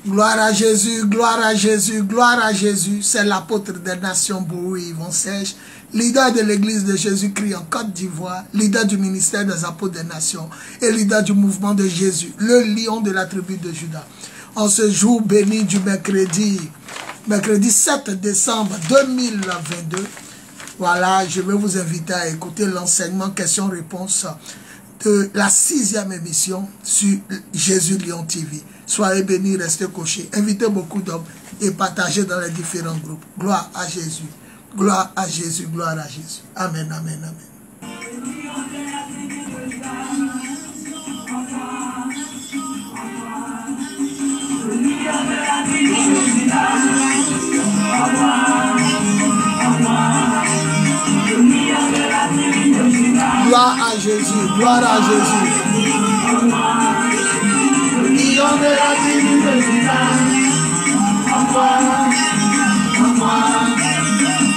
Gloire à Jésus, gloire à Jésus, gloire à Jésus. C'est l'apôtre des nations, Bourou Yvon Serge, leader de l'église de Jésus-Christ en Côte d'Ivoire, leader du ministère des apôtres des nations et leader du mouvement de Jésus, le lion de la tribu de Juda. En ce jour béni du mercredi 7 décembre 2022, voilà, je vais vous inviter à écouter l'enseignement questions-réponses de la 6e émission sur Jésus Lion TV. Soyez bénis, restez cochés. Invitez beaucoup d'hommes et partagez dans les différents groupes. Gloire à Jésus. Gloire à Jésus. Gloire à Jésus. Amen, amen, amen. Gloire à Jésus. Gloire à Jésus. Lion de la tribu de Juda,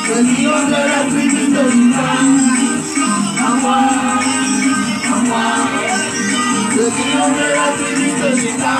le lion de la tribu de Juda, le lion de la tribu de Juda,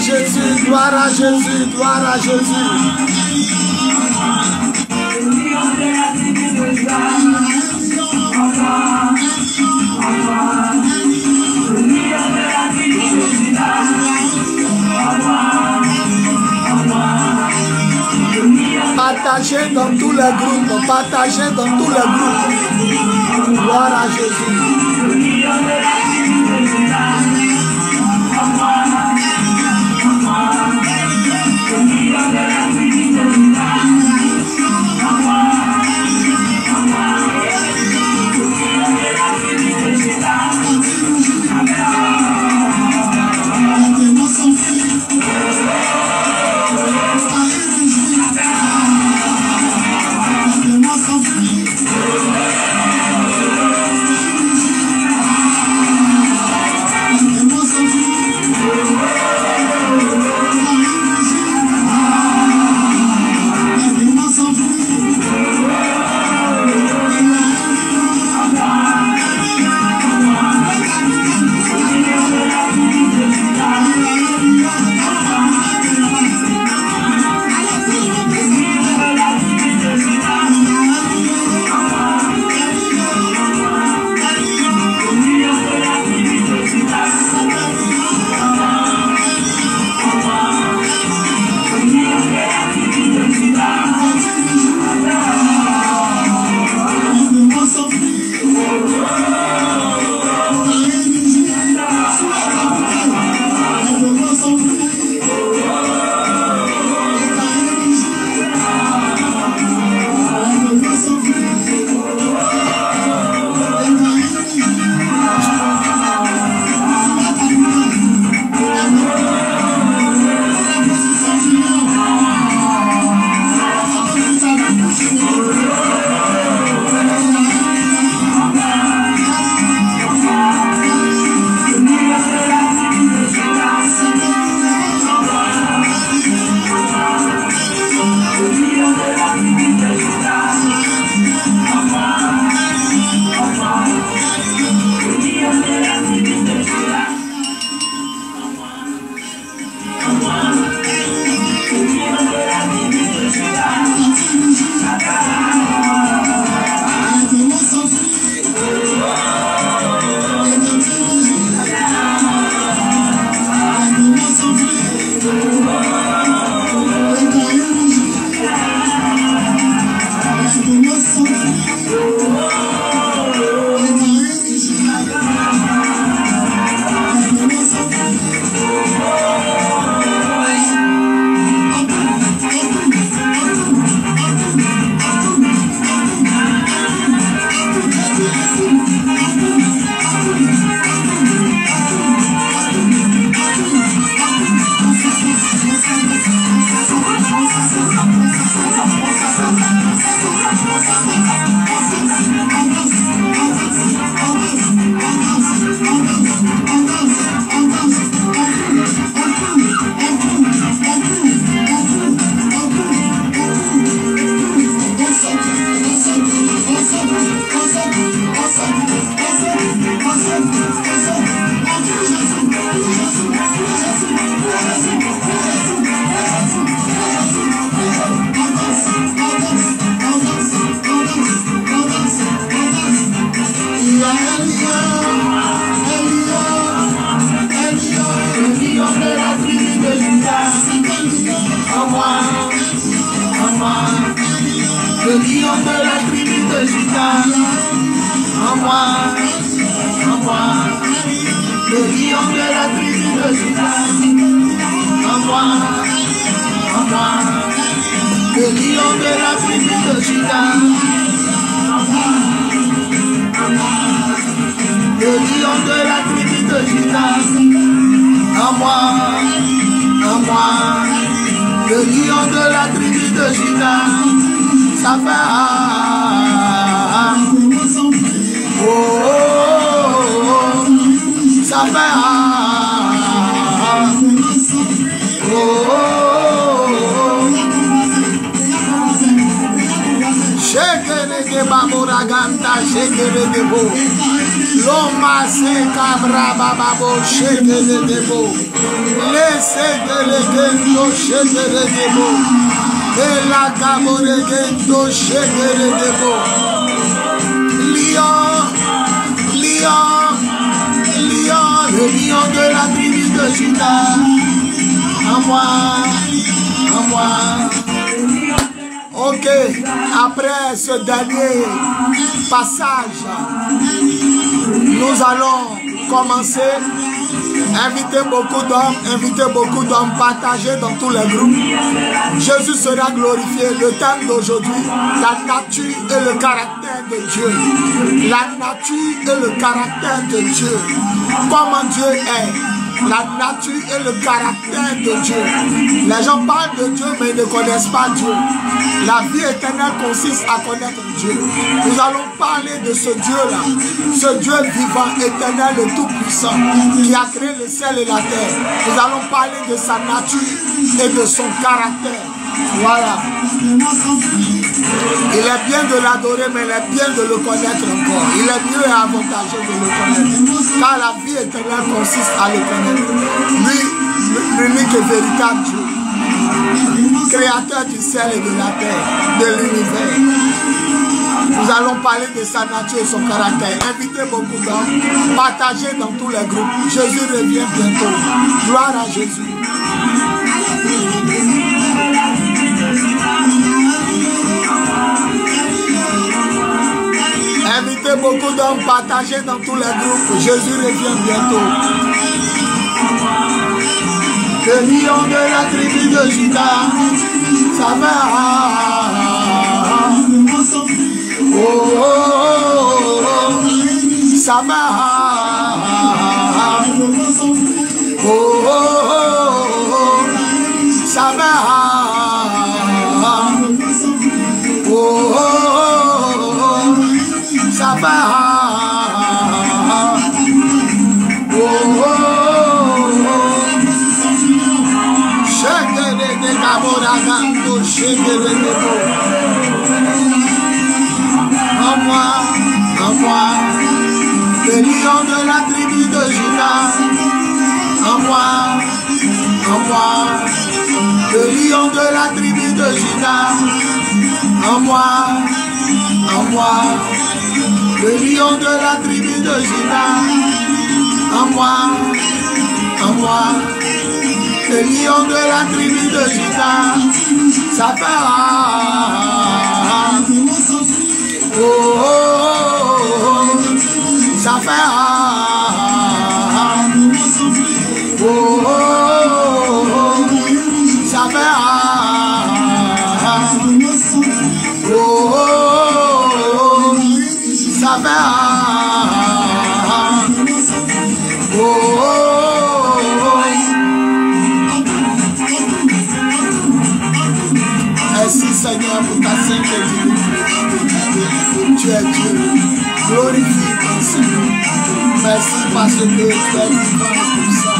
Jésus, gloire à Jésus, gloire à Jésus. Partagez dans tous les groupes, partagez dans tous les groupes. Gloire à Jésus. Le lion de la tribu de Juda, en moi, le lion de la tribu de Juda, en moi, le lion de la tribu de Juda, le lion de la tribu de Juda, en moi, le lion de la tribu de Juda. Ça fait oh, ça fait Loma se cabra bababo sheke de debo. Laissez de legendo sheke de debo. Et la cabo legendo sheke de debo. Lion, lion, lion, le lion de la tribu de Juda. À moi, à moi. Ok, après ce dernier passage, nous allons commencer. Invitez beaucoup d'hommes, partagez dans tous les groupes. Jésus sera glorifié. Le thème d'aujourd'hui, la nature et le caractère de Dieu. La nature et le caractère de Dieu. Comment Dieu est. La nature et le caractère de Dieu. Les gens parlent de Dieu mais ils ne connaissent pas Dieu. La vie éternelle consiste à connaître Dieu. Nous allons parler de ce Dieu-là. Ce Dieu vivant, éternel et tout-puissant qui a créé le ciel et la terre. Nous allons parler de sa nature et de son caractère. Voilà. Il est bien de l'adorer, mais il est bien de le connaître encore. Il est mieux et avantageux de le connaître. Car la vie éternelle consiste à le connaître. Lui, l'unique et véritable Dieu, créateur du ciel et de la terre, de l'univers. Nous allons parler de sa nature et son caractère. Invitez beaucoup d'hommes, partagez dans tous les groupes. Jésus revient bientôt. Gloire à Jésus. Invitez beaucoup d'hommes, partagez dans tous les groupes. Jésus revient bientôt. Le lion de la tribu de Juda, ça va. Oh, oh, oh, oh, ça va. Oh, oh, oh, oh, ça va. Oh, oh, oh, ça va. Oh, oh, oh. Shekere de Gaboragando, shekere de Bo. En moi, le lion de la tribu de Juda. En moi, le lion de la tribu de Juda. En moi, le lion de la tribu de Juda. En moi, le lion de la tribu de Juda. Ça fera. Oh, oh, oh, ça fera. Oh, oh, oh, ça fera. Oh, oh, oh, ça fera. Oh, oh, oh. Merci Seigneur pour ta sainte divinité. Tu es Dieu. Glorifie ton Seigneur. Merci parce que tu es vivant et puissant.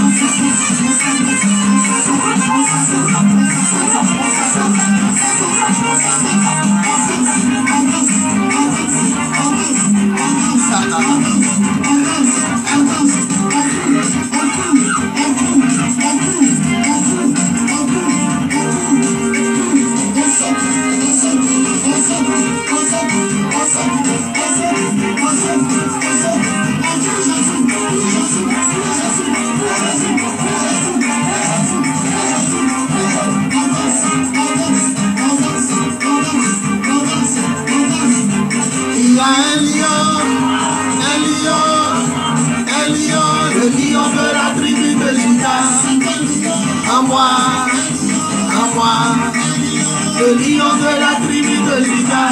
Le lion de la tribu de Juda,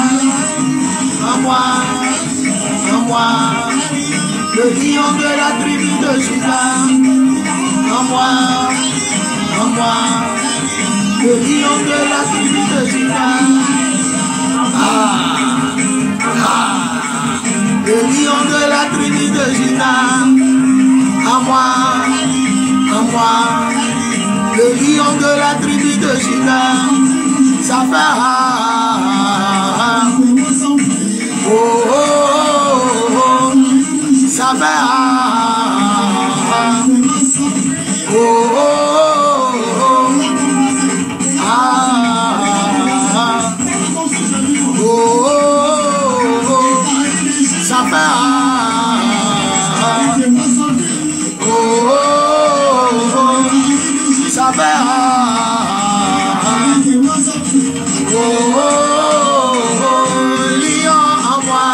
en moi, le lion de la tribu de Juda, en moi, le lion de la tribu de Juda, le lion de la tribu de Juda, en moi, le lion de la tribu de Juda. Ça fera. Oh, oh, oh, oh, ça ça fait oh, oh, oh, ah, oh, oh, oh, ça fait oh, oh, oh, ça fait oh, oh, oh, lion en moi,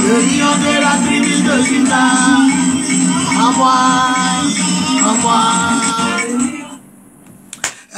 le lion de la tribu de Juda, en moi.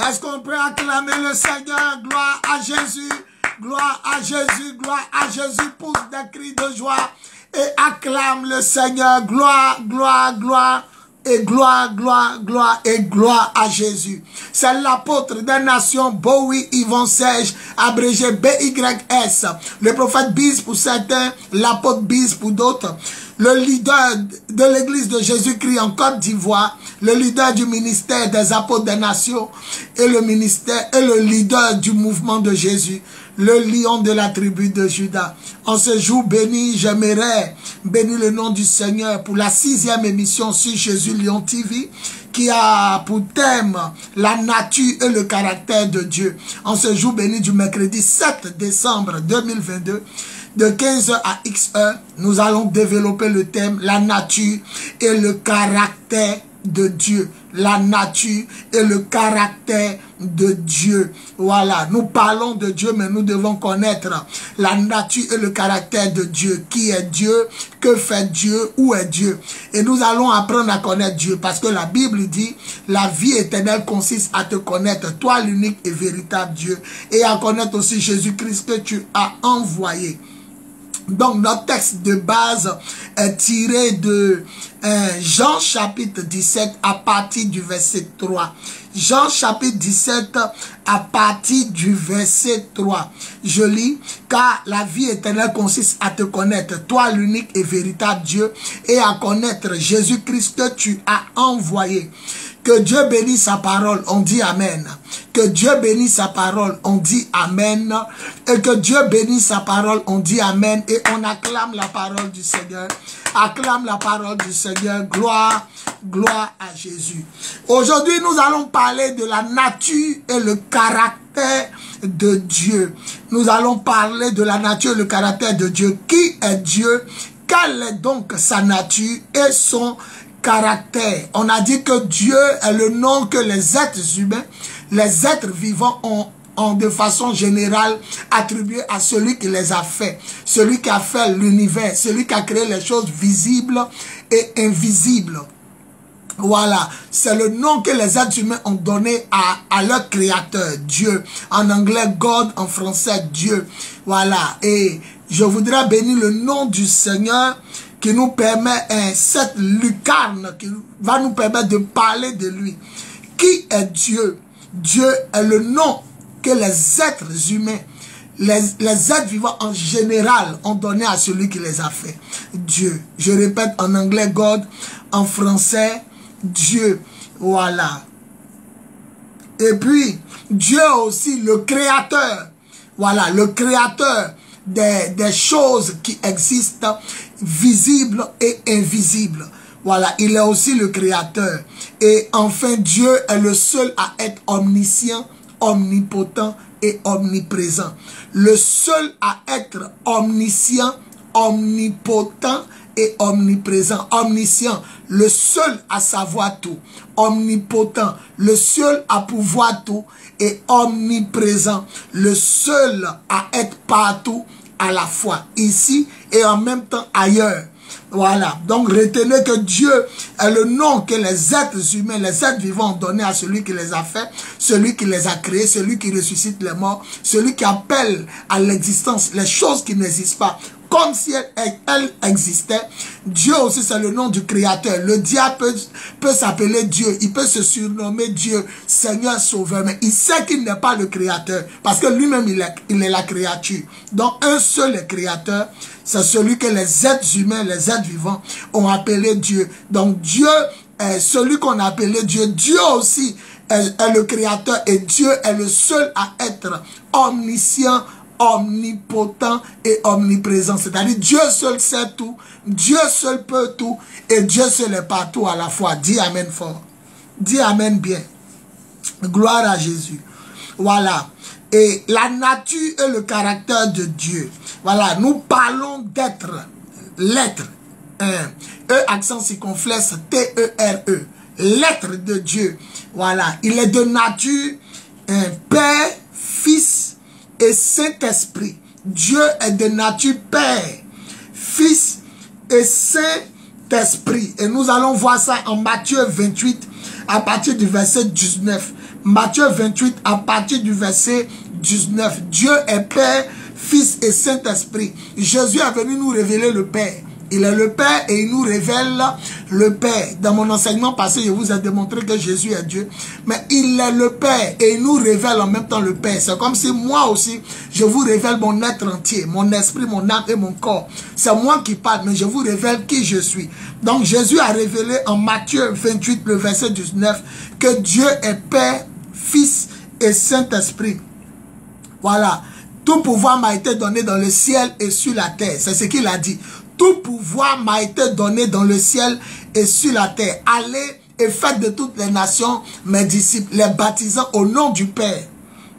Est-ce qu'on peut acclamer le Seigneur? Gloire à Jésus, gloire à Jésus, gloire à Jésus. Pousse des cris de joie et acclame le Seigneur. Gloire, gloire, gloire. Et gloire, gloire, gloire et gloire à Jésus. C'est l'apôtre des nations, Bowie Yvon Serge, abrégé BYS. Le prophète Bise pour certains, l'apôtre Bise pour d'autres. Le leader de l'église de Jésus-Christ en Côte d'Ivoire, le leader du ministère des apôtres des nations et le leader du mouvement de Jésus, le lion de la tribu de Juda. En ce jour béni, j'aimerais bénir le nom du Seigneur pour la 6e émission sur Jésus Lion TV qui a pour thème la nature et le caractère de Dieu. En ce jour béni du mercredi 7 décembre 2022, de 15h à X-heure, nous allons développer le thème la nature et le caractère de Dieu. La nature et le caractère de Dieu. Voilà, nous parlons de Dieu, mais nous devons connaître la nature et le caractère de Dieu. Qui est Dieu? Que fait Dieu? Où est Dieu? Et nous allons apprendre à connaître Dieu, parce que la Bible dit, la vie éternelle consiste à te connaître, toi l'unique et véritable Dieu, et à connaître aussi Jésus-Christ que tu as envoyé. Donc, notre texte de base est tiré de Jean chapitre 17 à partir du verset 3. Jean chapitre 17 à partir du verset 3. Je lis, car la vie éternelle consiste à te connaître, toi l'unique et véritable Dieu, et à connaître Jésus-Christ que tu as envoyé. Que Dieu bénisse sa parole, on dit Amen. Que Dieu bénisse sa parole, on dit Amen. Et que Dieu bénisse sa parole, on dit Amen. Et on acclame la parole du Seigneur. Acclame la parole du Seigneur. Gloire, gloire à Jésus. Aujourd'hui, nous allons parler de la nature et le caractère de Dieu. Nous allons parler de la nature et le caractère de Dieu. Qui est Dieu? Quelle est donc sa nature et son caractère? On a dit que Dieu est le nom que les êtres humains, les êtres vivants ont de façon générale attribué à celui qui les a fait, celui qui a fait l'univers, celui qui a créé les choses visibles et invisibles. Voilà, c'est le nom que les êtres humains ont donné à leur créateur, Dieu. En anglais, God, en français, Dieu. Voilà, et je voudrais bénir le nom du Seigneur qui nous permet, cette lucarne qui va nous permettre de parler de lui. Qui est Dieu? Dieu est le nom que les êtres humains, les êtres vivants en général ont donné à celui qui les a fait. Dieu. Je répète en anglais God, en français Dieu. Voilà. Et puis, Dieu aussi le créateur. Voilà, le créateur des choses qui existent, visibles et invisibles. Voilà, il est aussi le créateur. Et enfin, Dieu est le seul à être omniscient, omnipotent et omniprésent. Le seul à être omniscient, omnipotent et omniprésent. Omniscient, le seul à savoir tout. Omnipotent, le seul à pouvoir tout. Et omniprésent, le seul à être partout à la fois, ici et en même temps ailleurs. Voilà, donc retenez que Dieu est le nom que les êtres humains, les êtres vivants ont donné à celui qui les a fait, celui qui les a créés, celui qui ressuscite les morts, celui qui appelle à l'existence les choses qui n'existent pas, comme si elles existaient. Dieu aussi, c'est le nom du Créateur. Le diable peut s'appeler Dieu, il peut se surnommer Dieu, Seigneur Sauveur, mais il sait qu'il n'est pas le Créateur, parce que lui-même, il est la créature. Donc, un seul est Créateur, c'est celui que les êtres humains, les êtres vivants ont appelé Dieu. Donc, Dieu est celui qu'on a appelé Dieu. Dieu aussi est le Créateur, et Dieu est le seul à être omniscient, omnipotent et omniprésent. C'est-à-dire Dieu seul sait tout, Dieu seul peut tout et Dieu seul est partout à la fois. Dis Amen fort. Dis Amen bien. Gloire à Jésus. Voilà. Et la nature et le caractère de Dieu. Voilà. Nous parlons d'être, l'être. E accent circonflexe, T-E-R-E. L'être de Dieu. Voilà. Il est de nature Père, Fils et Saint-Esprit. Dieu est de nature Père, Fils et Saint-Esprit. Et nous allons voir ça en Matthieu 28 à partir du verset 19. Matthieu 28 à partir du verset 19. Dieu est Père, Fils et Saint-Esprit. Jésus est venu nous révéler le Père. Il est le Père et il nous révèle le Père. Dans mon enseignement passé, je vous ai démontré que Jésus est Dieu. Mais il est le Père et il nous révèle en même temps le Père. C'est comme si moi aussi, je vous révèle mon être entier, mon esprit, mon âme et mon corps. C'est moi qui parle, mais je vous révèle qui je suis. Donc Jésus a révélé en Matthieu 28, le verset 19, que Dieu est Père, Fils et Saint-Esprit. Voilà. Tout pouvoir m'a été donné dans le ciel et sur la terre. C'est ce qu'il a dit. Tout pouvoir m'a été donné dans le ciel et sur la terre. Allez et faites de toutes les nations mes disciples, les baptisant au nom du Père,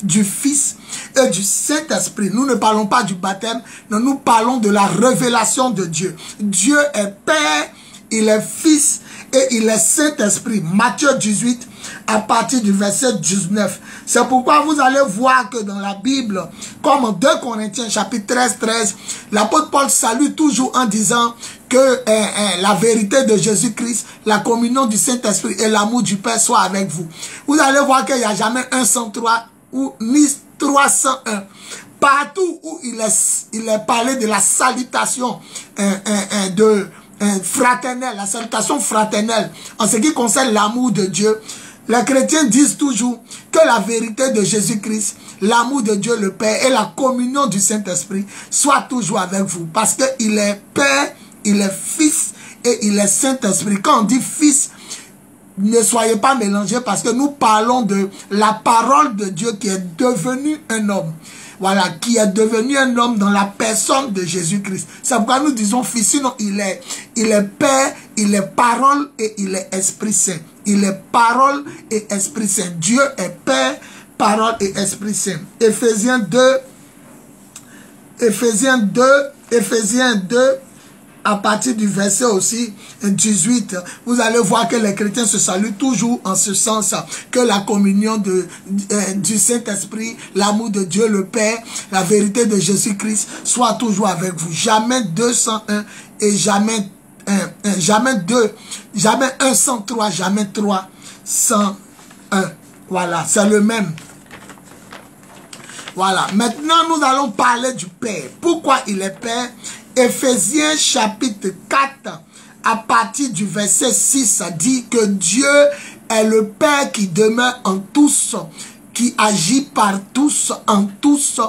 du Fils et du Saint-Esprit. Nous ne parlons pas du baptême, mais nous parlons de la révélation de Dieu. Dieu est Père, il est Fils et il est Saint-Esprit. Matthieu 18 à partir du verset 19. C'est pourquoi vous allez voir que dans la Bible, comme en 2 Corinthiens chapitre 13, l'apôtre Paul salue toujours en disant que la vérité de Jésus-Christ, la communion du Saint-Esprit et l'amour du Père soient avec vous. Vous allez voir qu'il n'y a jamais un 103 ou ni 301. Partout où il est parlé de la salutation fraternelle, la salutation fraternelle, en ce qui concerne l'amour de Dieu, les chrétiens disent toujours que la vérité de Jésus-Christ, l'amour de Dieu le Père et la communion du Saint-Esprit soient toujours avec vous. Parce qu'il est Père, il est Fils et il est Saint-Esprit. Quand on dit Fils, ne soyez pas mélangés parce que nous parlons de la parole de Dieu qui est devenu un homme. Voilà, qui est devenu un homme dans la personne de Jésus-Christ. C'est pourquoi nous disons Fils, sinon il est Père, il est parole et il est Esprit Saint. Il est parole et Esprit Saint. Dieu est Père, parole et Esprit Saint. Éphésiens 2, à partir du verset aussi 18, vous allez voir que les chrétiens se saluent toujours en ce sens, que la communion du Saint-Esprit, l'amour de Dieu le Père, la vérité de Jésus-Christ soit toujours avec vous. Jamais 201 et jamais 2, jamais 103, jamais 301. Voilà, c'est le même. Voilà, maintenant nous allons parler du Père. Pourquoi il est Père? Éphésiens chapitre 4, à partir du verset 6, dit que Dieu est le Père qui demeure en tous, qui agit par tous, en tous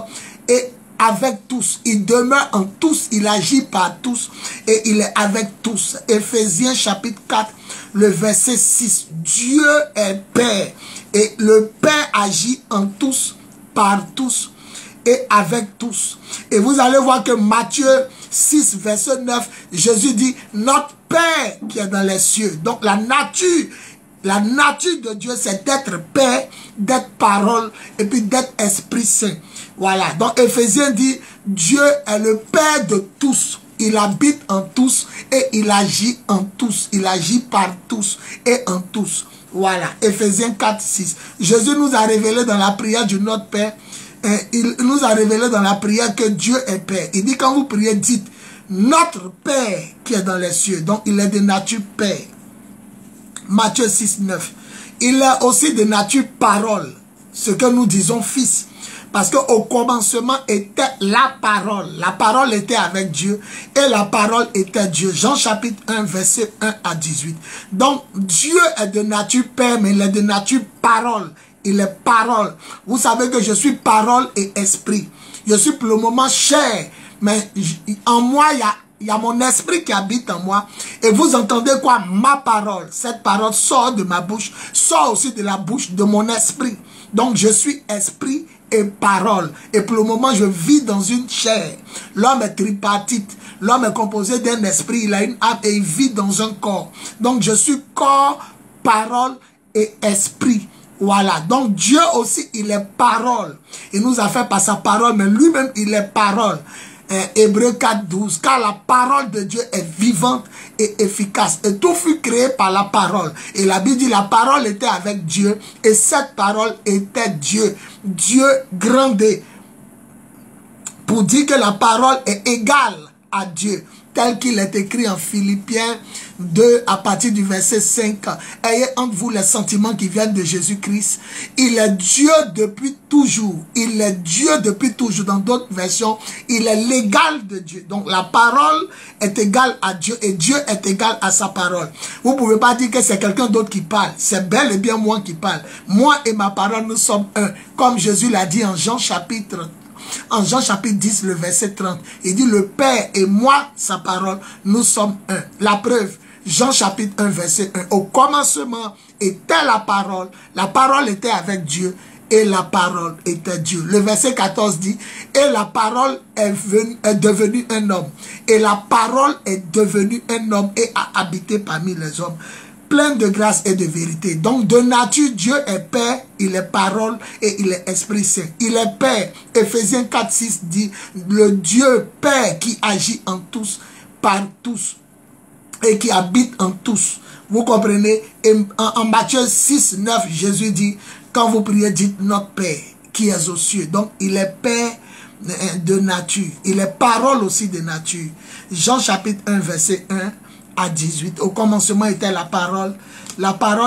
et avec tous. Il demeure en tous, il agit par tous et il est avec tous. Éphésiens chapitre 4, le verset 6. Dieu est Père et le Père agit en tous, par tous et avec tous. Et vous allez voir que Matthieu 6, verset 9, Jésus dit, notre Père qui est dans les cieux. Donc la nature de Dieu, c'est d'être Père, d'être parole, et puis d'être Esprit Saint. Voilà. Donc Éphésiens dit, Dieu est le Père de tous. Il habite en tous et il agit en tous. Il agit par tous et en tous. Voilà. Éphésiens 4, 6. Jésus nous a révélé dans la prière du Notre Père, il nous a révélé dans la prière que Dieu est Père. Il dit quand vous priez, dites notre Père qui est dans les cieux. Donc il est de nature Père. Matthieu 6, 9. Il est aussi de nature parole. Ce que nous disons Fils. Parce qu'au commencement était la parole. La parole était avec Dieu et la parole était Dieu. Jean chapitre 1, verset 1 à 18. Donc Dieu est de nature Père, mais il est de nature parole. Il est parole. Vous savez que je suis parole et esprit. Je suis pour le moment chair. Mais en moi, il y a mon esprit qui habite en moi. Et vous entendez quoi? Ma parole. Cette parole sort de ma bouche. Sort aussi de la bouche de mon esprit. Donc je suis esprit et parole. Et pour le moment, je vis dans une chair. L'homme est tripartite. L'homme est composé d'un esprit, il a une âme et il vit dans un corps. Donc, je suis corps, parole et esprit. Voilà. Donc, Dieu aussi, il est parole. Il nous a fait par sa parole, mais lui-même, il est parole. Hébreux 4, 12. Car la parole de Dieu est vivante et efficace. Et tout fut créé par la parole. Et la Bible dit, la parole était avec Dieu. Et cette parole était Dieu. Dieu grandé. Pour dire que la parole est égale à Dieu, tel qu'il est écrit en Philippiens 2 à partir du verset 5. Ayez entre vous les sentiments qui viennent de Jésus-Christ. Il est Dieu depuis toujours. Il est Dieu depuis toujours. Dans d'autres versions, il est l'égal de Dieu. Donc la parole est égale à Dieu et Dieu est égal à sa parole. Vous ne pouvez pas dire que c'est quelqu'un d'autre qui parle. C'est bel et bien moi qui parle. Moi et ma parole, nous sommes un. Comme Jésus l'a dit en Jean chapitre 10, le verset 30, il dit le Père et moi, sa parole, nous sommes un. La preuve, Jean chapitre 1, verset 1. Au commencement était la parole était avec Dieu et la parole était Dieu. Le verset 14 dit, et la parole est devenue un homme. Et la parole est devenue un homme et a habité parmi les hommes. Plein de grâce et de vérité. Donc de nature, Dieu est Père, il est parole et il est Esprit Saint. Il est Père. Éphésiens 4, 6 dit, le Dieu Père qui agit en tous, par tous et qui habite en tous. Vous comprenez? Et en Matthieu 6, 9, Jésus dit, quand vous priez, dites notre Père qui est aux cieux. Donc il est Père de nature. Il est parole aussi de nature. Jean chapitre 1, verset 1 à 18. Au commencement était la parole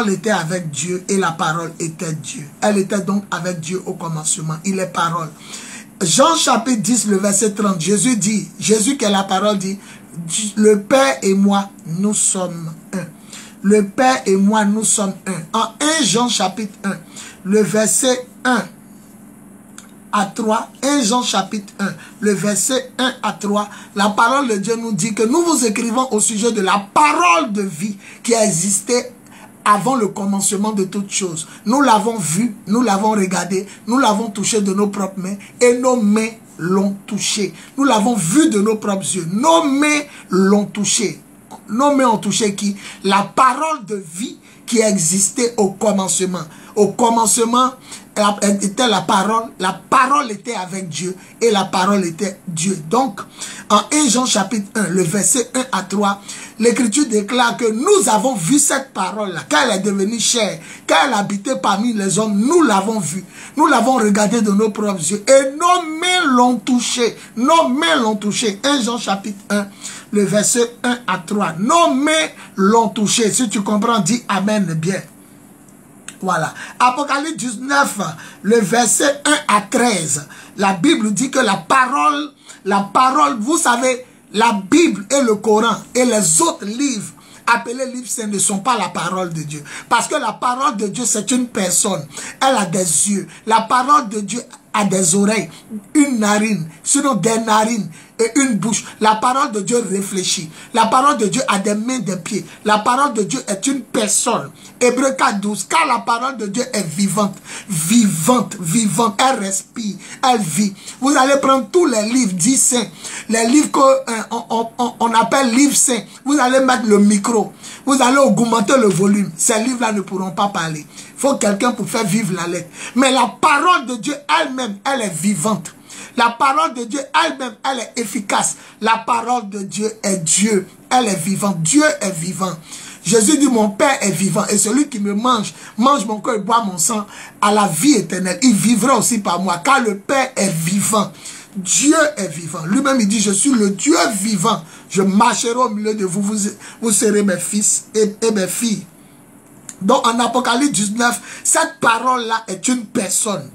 était avec Dieu et la parole était Dieu. Elle était donc avec Dieu au commencement. Il est parole. Jean chapitre 10, le verset 30, Jésus qui est la parole dit, le Père et moi, nous sommes un. Le Père et moi, nous sommes un. En 1 Jean chapitre 1, le verset 1 à 3, 1 Jean chapitre 1, le verset 1 à 3, la parole de Dieu nous dit que nous vous écrivons au sujet de la parole de vie qui a existé avant le commencement de toutes choses. Nous l'avons vu, nous l'avons regardé, nous l'avons touché de nos propres mains et nos mains l'ont touché. Nous l'avons vu de nos propres yeux. Nos mains l'ont touché. Nos mains ont touché qui? La parole de vie qui existait au commencement. Au commencement était la parole était avec Dieu et la parole était Dieu. Donc, en 1 Jean chapitre 1, le verset 1 à 3, l'Écriture déclare que nous avons vu cette parole-là, qu'elle est devenue chair, qu'elle habitait parmi les hommes, nous l'avons vue, nous l'avons regardée de nos propres yeux et nos mains l'ont touché, nos mains l'ont touché. 1 Jean chapitre 1, le verset 1 à 3, nos mains l'ont touché. Si tu comprends, dis Amen bien. Voilà. Apocalypse 19, le verset 1 à 13. La Bible dit que la parole, vous savez, la Bible et le Coran et les autres livres appelés livres saints ne sont pas la parole de Dieu. Parce que la parole de Dieu, c'est une personne. Elle a des yeux. La parole de Dieu a des oreilles, une narine, sinon des narines et une bouche. La parole de Dieu réfléchit. La parole de Dieu a des mains, des pieds. La parole de Dieu est une personne. Hébreux 4, 12. Car la parole de Dieu est vivante. Vivante, vivante. Elle respire, elle vit. Vous allez prendre tous les livres dits saints. Les livres qu'on appelle livres saints. Vous allez mettre le micro. Vous allez augmenter le volume. Ces livres-là ne pourront pas parler. Il faut quelqu'un pour faire vivre la lettre. Mais la parole de Dieu elle-même, elle est vivante. La parole de Dieu elle-même, elle est efficace. La parole de Dieu est Dieu. Elle est vivante. Dieu est vivant. Jésus dit, mon Père est vivant. Et celui qui me mange mon corps et boit mon sang, à la vie éternelle. Il vivra aussi par moi. Car le Père est vivant. Dieu est vivant. Lui-même, il dit, je suis le Dieu vivant. Je marcherai au milieu de vous. Vous serez mes fils et mes filles. Donc en Apocalypse 19, cette parole-là est une personne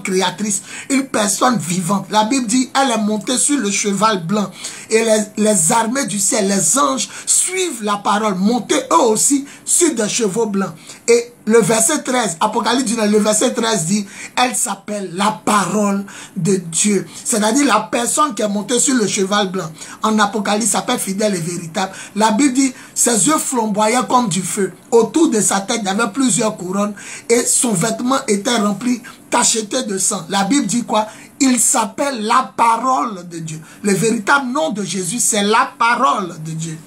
créatrice, une personne vivante. La Bible dit, elle est montée sur le cheval blanc. Et les armées du ciel, les anges suivent la parole, montés eux aussi sur des chevaux blancs. Et le verset 13, Apocalypse 19, le verset 13 dit, elle s'appelle la parole de Dieu. C'est-à-dire la personne qui est montée sur le cheval blanc. En Apocalypse s'appelle fidèle et véritable. La Bible dit, ses yeux flamboyaient comme du feu. Autour de sa tête, il y avait plusieurs couronnes et son vêtement était rempli, tacheté de sang. La Bible dit quoi? Il s'appelle la parole de Dieu. Le véritable nom de Jésus, c'est la parole de Dieu.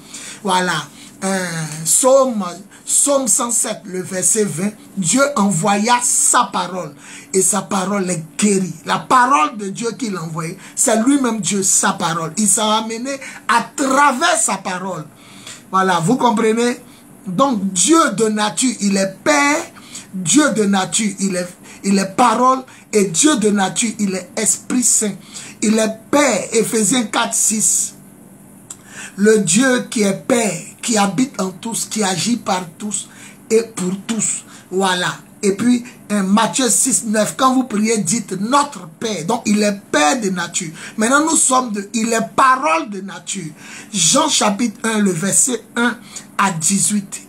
Voilà. Psaume 107, le verset 20, Dieu envoya sa parole et sa parole est guérie. La parole de Dieu qu'il a envoyée, c'est lui-même Dieu, sa parole. Il s'est amené à travers sa parole. Voilà, vous comprenez? Donc Dieu de nature, il est Père, Dieu de nature, il est parole et Dieu de nature, il est Esprit Saint. Il est Père, Éphésiens 4, 6. Le Dieu qui est Père, qui habite en tous, qui agit par tous et pour tous. Voilà. Et puis, Matthieu 6, 9, quand vous priez, dites notre Père. Donc, il est Père de nature. Maintenant, nous sommes il est parole de nature. Jean chapitre 1, le verset 1 à 18.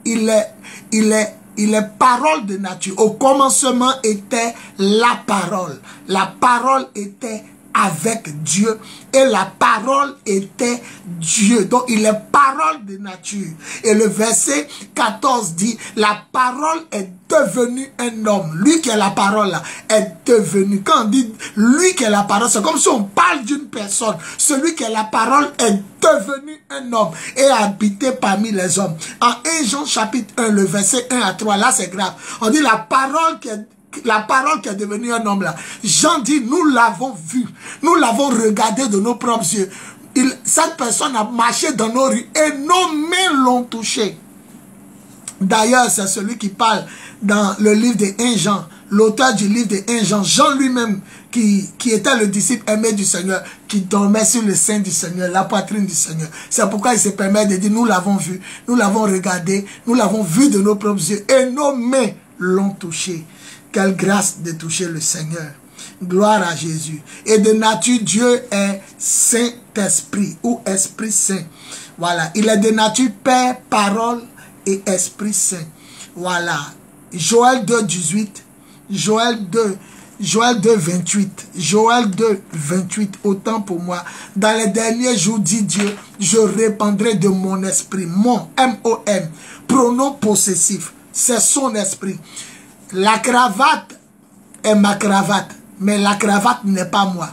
Il est parole de nature. Au commencement était la parole. La parole était avec Dieu et la parole était Dieu. Donc il est parole de nature. Et le verset 14 dit, la parole est devenue un homme. Lui qui est la parole là, est devenu. Quand on dit lui qui est la parole, c'est comme si on parle d'une personne. Celui qui est la parole est devenu un homme et a habité parmi les hommes. En 1 Jean chapitre 1, le verset 1 à 3, là c'est grave. On dit la parole qui est devenue un homme là. Jean dit, nous l'avons vu, nous l'avons regardé de nos propres yeux. Cette personne a marché dans nos rues et nos mains l'ont touché. D'ailleurs, c'est celui qui parle dans le livre de 1 Jean, l'auteur du livre de 1 Jean, Jean lui-même, qui était le disciple aimé du Seigneur, qui dormait sur le sein du Seigneur, la poitrine du Seigneur. C'est pourquoi il se permet de dire, nous l'avons vu, nous l'avons regardé, nous l'avons vu de nos propres yeux et nos mains l'ont touché. Quelle grâce de toucher le Seigneur. Gloire à Jésus. Et de nature, Dieu est Saint-Esprit ou Esprit Saint. Voilà. Il est de nature Père, Parole et Esprit Saint. Voilà. Joël 2, 18. Joël 2, 28. Joël 2, 28. Autant pour moi. Dans les derniers jours, dit Dieu, je répandrai de mon esprit. Mon, M-O-M. Pronom possessif. C'est son esprit. La cravate est ma cravate, mais la cravate n'est pas moi.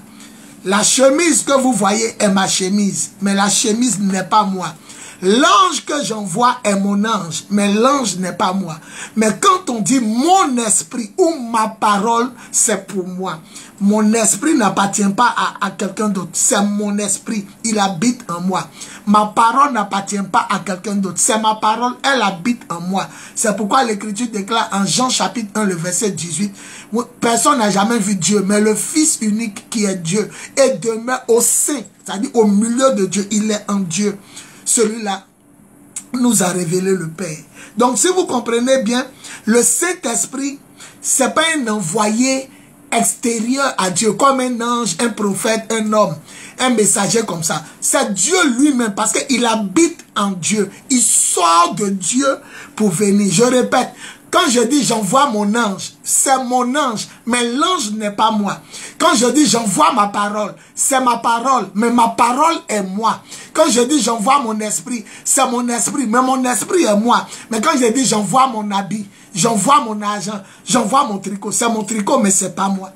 La chemise que vous voyez est ma chemise, mais la chemise n'est pas moi. L'ange que j'envoie est mon ange, mais l'ange n'est pas moi. Mais quand on dit mon esprit ou ma parole, c'est pour moi. Mon esprit n'appartient pas à quelqu'un d'autre, c'est mon esprit, il habite en moi. Ma parole n'appartient pas à quelqu'un d'autre, c'est ma parole, elle habite en moi. C'est pourquoi l'Écriture déclare en Jean chapitre 1, le verset 18, personne n'a jamais vu Dieu, mais le Fils unique qui est Dieu est demeure au sein, c'est-à-dire au milieu de Dieu, il est en Dieu. Celui-là nous a révélé le Père. Donc si vous comprenez bien, le Saint-Esprit, c'est pas un envoyé extérieur à Dieu, comme un ange, un prophète, un homme, un messager comme ça. C'est Dieu lui-même, parce qu'il habite en Dieu. Il sort de Dieu pour venir. Je répète, quand je dis j'envoie mon ange, c'est mon ange, mais l'ange n'est pas moi. Quand je dis j'envoie ma parole, c'est ma parole, mais ma parole est moi. Quand je dis j'envoie mon esprit, c'est mon esprit, mais mon esprit est moi. Mais quand je dis j'envoie mon habit, j'envoie mon argent, j'envoie mon tricot, c'est mon tricot, mais c'est pas moi.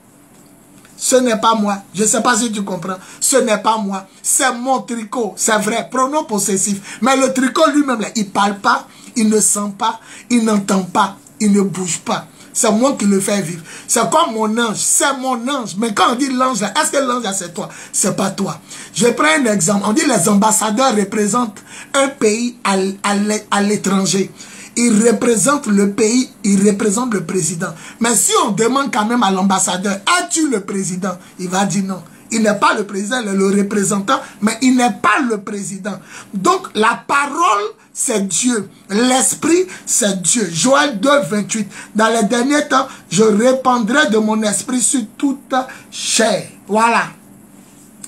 Ce n'est pas moi. Je ne sais pas si tu comprends. Ce n'est pas moi. C'est mon tricot. C'est vrai. Pronom possessif. Mais le tricot lui-même, il ne parle pas, il ne sent pas, il n'entend pas, il ne bouge pas. C'est moi qui le fais vivre. C'est comme mon ange. C'est mon ange. Mais quand on dit l'ange, est-ce que l'ange, c'est toi? C'est pas toi. Je prends un exemple. On dit les ambassadeurs représentent un pays à l'étranger. Il représente le pays, il représente le président. Mais si on demande quand même à l'ambassadeur, as-tu le président? Il va dire non. Il n'est pas le président, il est le représentant, mais il n'est pas le président. Donc la parole, c'est Dieu. L'esprit, c'est Dieu. Joël 2, 28. Dans les derniers temps, je répandrai de mon esprit sur toute chair. Voilà.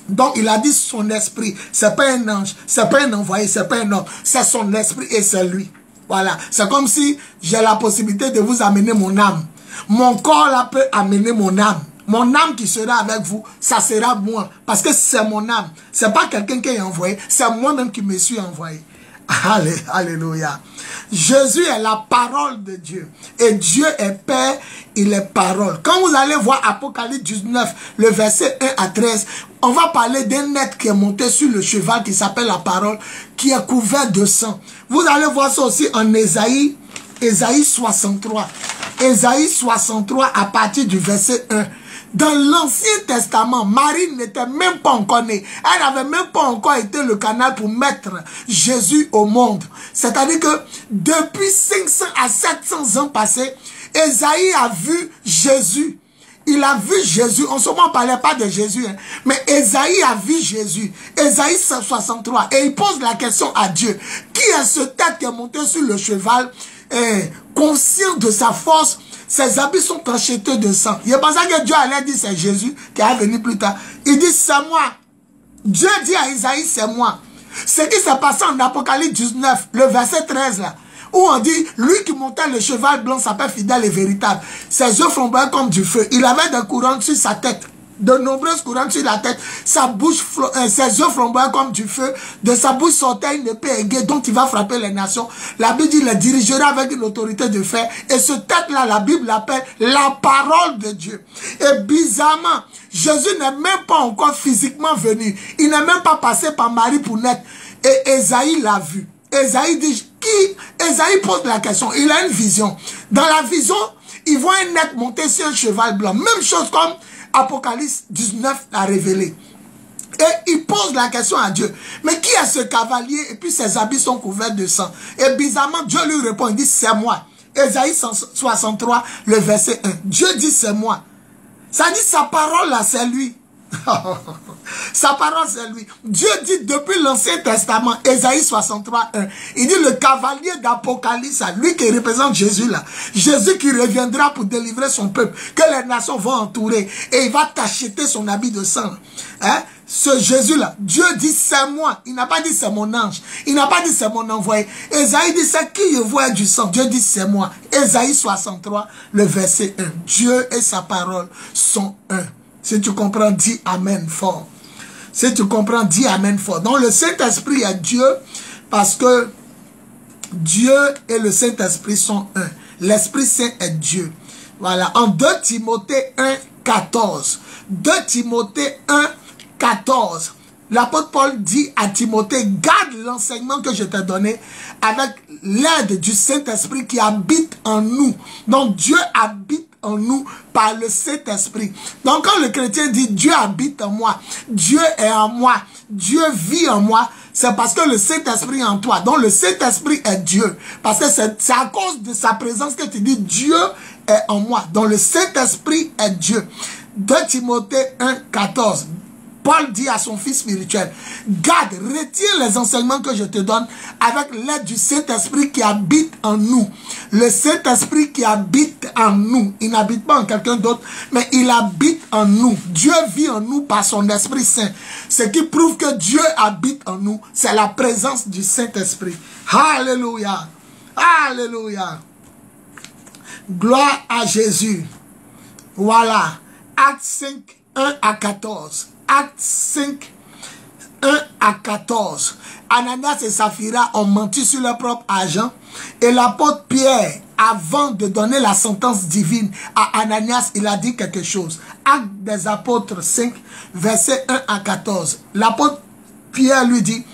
Donc il a dit son esprit. C'est pas un ange, c'est pas un envoyé, c'est pas un homme. C'est son esprit et c'est lui. Voilà, c'est comme si j'ai la possibilité de vous amener mon âme. Mon corps là peut amener mon âme. Mon âme qui sera avec vous, ça sera moi. Parce que c'est mon âme. C'est pas quelqu'un qui est envoyé, c'est moi-même qui me suis envoyé. Alléluia. Jésus est la parole de Dieu. Et Dieu est Père, il est parole. Quand vous allez voir Apocalypse 19, le verset 1 à 13, on va parler d'un être qui est monté sur le cheval qui s'appelle la parole, qui est couvert de sang. Vous allez voir ça aussi en Ésaïe 63. Ésaïe 63 à partir du verset 1. Dans l'Ancien Testament, Marie n'était même pas encore née. Elle n'avait même pas encore été le canal pour mettre Jésus au monde. C'est-à-dire que depuis 500 à 700 ans passés, Ésaïe a vu Jésus. Il a vu Jésus. En ce moment, on ne parlait pas de Jésus. Hein, mais Ésaïe a vu Jésus. Ésaïe 63. Et il pose la question à Dieu. Qui est ce tête qui est monté sur le cheval, conscient de sa force? Ses habits sont tachetés de sang. Il pensait que Dieu allait dire c'est Jésus qui est venu plus tard. Il dit c'est moi. Dieu dit à Isaïe c'est moi. Ce qui s'est passé en Apocalypse 19, le verset 13 là, où on dit lui qui montait le cheval blanc s'appelle fidèle et véritable. Ses yeux flamboyaient comme du feu. Il avait des couronnes sur sa tête. De nombreuses couronnes sur la tête, sa bouche, ses yeux flamboyaient comme du feu, de sa bouche sortait une épée aiguë dont il va frapper les nations. La Bible dit il les dirigera avec une autorité de fer. Et ce tête-là, la Bible l'appelle la parole de Dieu. Et bizarrement, Jésus n'est même pas encore physiquement venu. Il n'est même pas passé par Marie pour naître. Et Ésaïe l'a vu. Ésaïe dit, Ésaïe pose la question, il a une vision. Dans la vision, il voit un être monter sur un cheval blanc. Même chose comme Apocalypse 19 l'a révélé. Et il pose la question à Dieu. Mais qui est ce cavalier? Et puis ses habits sont couverts de sang. Et bizarrement, Dieu lui répond, il dit, c'est moi. Ésaïe 63, le verset 1. Dieu dit, c'est moi. Ça dit, sa parole là, c'est lui. Sa parole c'est lui. Dieu dit depuis l'Ancien Testament, Ésaïe 63, 1. Il dit le cavalier d'Apocalypse, lui qui représente Jésus là. Jésus qui reviendra pour délivrer son peuple, que les nations vont entourer. Et il va t'acheter son habit de sang. Hein? Ce Jésus là, Dieu dit c'est moi. Il n'a pas dit c'est mon ange. Il n'a pas dit c'est mon envoyé. Ésaïe dit c'est qui je vois du sang. Dieu dit c'est moi. Ésaïe 63, le verset 1. Dieu et sa parole sont un. Si tu comprends, dis Amen fort. Si tu comprends, dis Amen fort. Donc le Saint-Esprit est Dieu parce que Dieu et le Saint-Esprit sont un. L'Esprit Saint est Dieu. Voilà. En 2 Timothée 1, 14. 2 Timothée 1, 14. L'apôtre Paul dit à Timothée, garde l'enseignement que je t'ai donné avec l'aide du Saint-Esprit qui habite en nous. Donc Dieu habite en nous par le Saint-Esprit. Donc quand le chrétien dit Dieu habite en moi, Dieu est en moi, Dieu vit en moi, c'est parce que le Saint-Esprit est en toi. Donc le Saint-Esprit est Dieu. Parce que c'est à cause de sa présence que tu dis Dieu est en moi. Donc le Saint-Esprit est Dieu. 2 Timothée 1, 14. Paul dit à son fils spirituel, garde, retiens les enseignements que je te donne avec l'aide du Saint-Esprit qui habite en nous. Le Saint-Esprit qui habite en nous, il n'habite pas en quelqu'un d'autre, mais il habite en nous. Dieu vit en nous par son Esprit Saint. Ce qui prouve que Dieu habite en nous, c'est la présence du Saint-Esprit. Alléluia. Alléluia. Gloire à Jésus. Voilà. Acte 5, 1 à 14. Acte 5, 1 à 14. Ananias et Saphira ont menti sur leur propre argent. Et l'apôtre Pierre, avant de donner la sentence divine à Ananias, il a dit quelque chose. Acte des apôtres 5, versets 1 à 14. L'apôtre Pierre lui dit,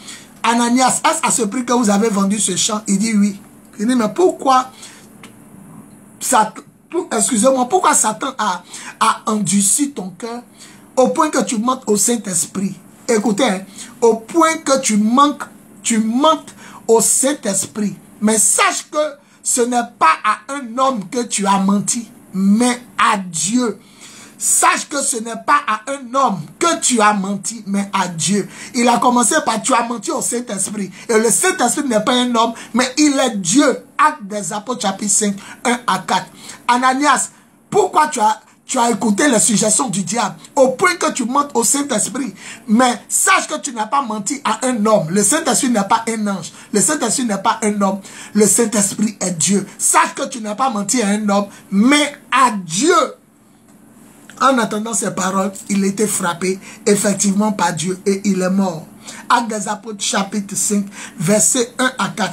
Ananias, est-ce à ce prix que vous avez vendu ce champ? Il dit oui. Il dit, mais pourquoi excusez-moi, pourquoi Satan a endurci ton cœur au point que tu mentes au Saint-Esprit? Écoutez, hein, au point que tu mentes au Saint-Esprit. Mais sache que ce n'est pas à un homme que tu as menti, mais à Dieu. Sache que ce n'est pas à un homme que tu as menti, mais à Dieu. Il a commencé par tu as menti au Saint-Esprit. Et le Saint-Esprit n'est pas un homme, mais il est Dieu. Acte des apôtres chapitre 5, 1 à 4. Ananias, pourquoi tu as écouté les suggestions du diable, au point que tu mentes au Saint-Esprit. Mais sache que tu n'as pas menti à un homme. Le Saint-Esprit n'est pas un ange. Le Saint-Esprit n'est pas un homme. Le Saint-Esprit est Dieu. Sache que tu n'as pas menti à un homme, mais à Dieu. En attendant ces paroles, il était frappé effectivement par Dieu et il est mort. Actes des Apôtres chapitre 5, versets 1 à 4.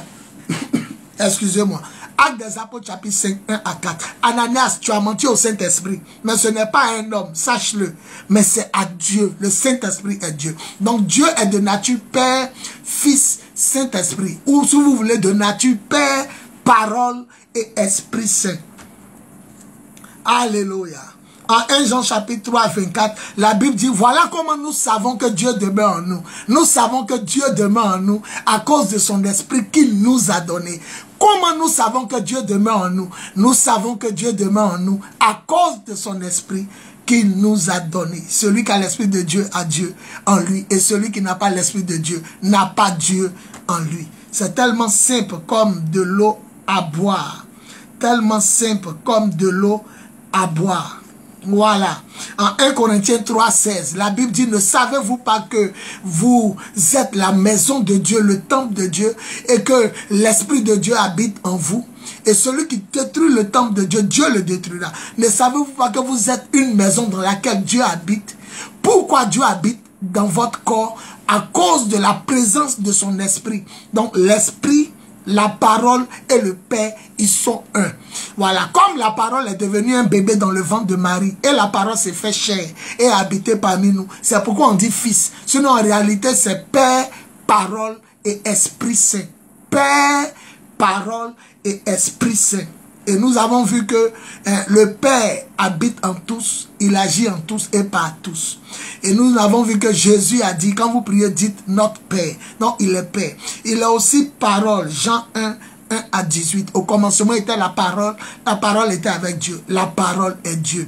Excusez-moi. Actes des Apôtres chapitre 5, 1 à 4. Ananias, tu as menti au Saint-Esprit. Mais ce n'est pas un homme, sache-le. Mais c'est à Dieu. Le Saint-Esprit est Dieu. Donc Dieu est de nature Père, Fils, Saint-Esprit. Ou si vous voulez, de nature Père, Parole et Esprit Saint. Alléluia. En 1 Jean chapitre 3, 24, la Bible dit, voilà comment nous savons que Dieu demeure en nous. Nous savons que Dieu demeure en nous à cause de son esprit qu'il nous a donné. Comment nous savons que Dieu demeure en nous? Nous savons que Dieu demeure en nous à cause de son esprit qu'il nous a donné. Celui qui a l'esprit de Dieu a Dieu en lui. Et celui qui n'a pas l'esprit de Dieu n'a pas Dieu en lui. C'est tellement simple comme de l'eau à boire. Tellement simple comme de l'eau à boire. Voilà. En 1 Corinthiens 3, 16, la Bible dit, ne savez-vous pas que vous êtes la maison de Dieu, le temple de Dieu, et que l'Esprit de Dieu habite en vous? Et celui qui détruit le temple de Dieu, Dieu le détruira. Ne savez-vous pas que vous êtes une maison dans laquelle Dieu habite? Pourquoi Dieu habite dans votre corps? À cause de la présence de son esprit. Donc l'esprit, la parole et le Père, ils sont un. Voilà, comme la parole est devenue un bébé dans le ventre de Marie, et la parole s'est fait chair et a habité parmi nous. C'est pourquoi on dit fils. Sinon, en réalité, c'est Père, parole et Esprit Saint. Père, parole et Esprit Saint. Et nous avons vu que le Père habite en tous, il agit en tous et par tous. Et nous avons vu que Jésus a dit, quand vous priez, dites notre Père. Non, il est Père. Il est aussi parole. Jean 1, 1 à 18. Au commencement était la parole était avec Dieu. La parole est Dieu.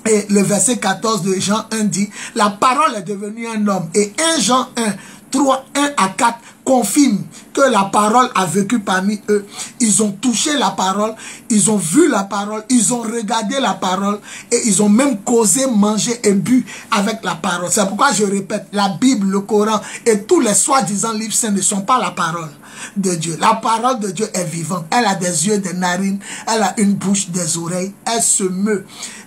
Et le verset 14 de Jean 1 dit, la parole est devenue un homme. Et 1 Jean 1, 3, 1 à 4 confirme que la parole a vécu parmi eux. Ils ont touché la parole, ils ont vu la parole, ils ont regardé la parole et ils ont même causé, mangé et bu avec la parole. C'est pourquoi je répète, la Bible, le Coran et tous les soi-disant livres saints ne sont pas la parole de Dieu. La parole de Dieu est vivante. Elle a des yeux, des narines, elle a une bouche, des oreilles, elle se meut.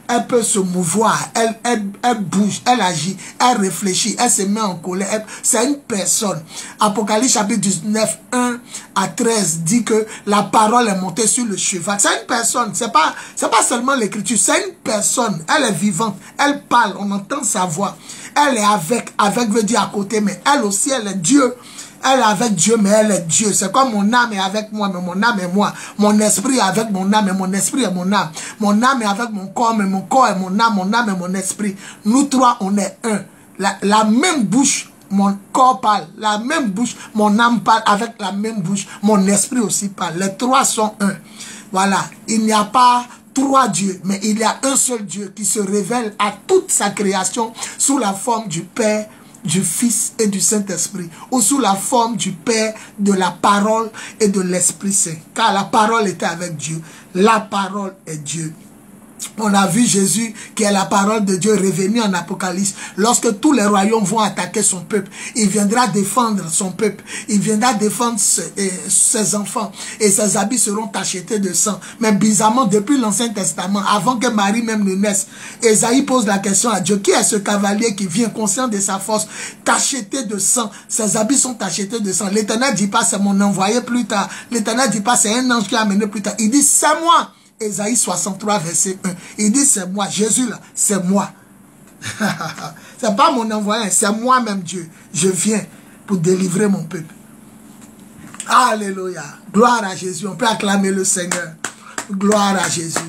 Elle peut se mouvoir, elle bouge, elle agit, elle réfléchit, elle se met en colère. C'est une personne. Apocalypse chapitre 19, 1 à 13 dit que la parole est montée sur le cheval. C'est une personne, c'est pas seulement l'écriture, c'est une personne. Elle est vivante, elle parle, on entend sa voix. Elle est avec veut dire à côté, mais elle aussi, elle est Dieu. Elle est avec Dieu, mais elle est Dieu. C'est comme mon âme est avec moi, mais mon âme est moi. Mon esprit est avec mon âme, mais mon esprit est mon âme. Mon âme est avec mon corps, mais mon corps est mon âme est mon esprit. Nous trois, on est un. La même bouche, mon corps parle. La même bouche, mon âme parle avec la même bouche. Mon esprit aussi parle. Les trois sont un. Voilà. Il n'y a pas trois dieux, mais il y a un seul Dieu qui se révèle à toute sa création sous la forme du Père, du Fils et du Saint-Esprit, ou sous la forme du Père, de la parole et de l'Esprit Saint. Car la parole était avec Dieu. La parole est Dieu. On a vu Jésus qui est la parole de Dieu revenue en Apocalypse. Lorsque tous les royaumes vont attaquer son peuple, il viendra défendre son peuple. Il viendra défendre ses enfants. Et ses habits seront tachetés de sang. Mais bizarrement, depuis l'Ancien Testament, avant que Marie même ne naisse, Ésaïe pose la question à Dieu. Qui est ce cavalier qui vient conscient de sa force, tacheté de sang? Ses habits sont tachetés de sang. L'Éternel dit pas c'est mon envoyé plus tard. L'Éternel dit pas c'est un ange qui a amené plus tard. Il dit c'est moi. Ésaïe 63 verset 1. Il dit c'est moi. Jésus là, c'est moi. C'est pas mon envoyé, c'est moi-même Dieu. Je viens pour délivrer mon peuple. Alléluia. Gloire à Jésus. On peut acclamer le Seigneur. Gloire à Jésus.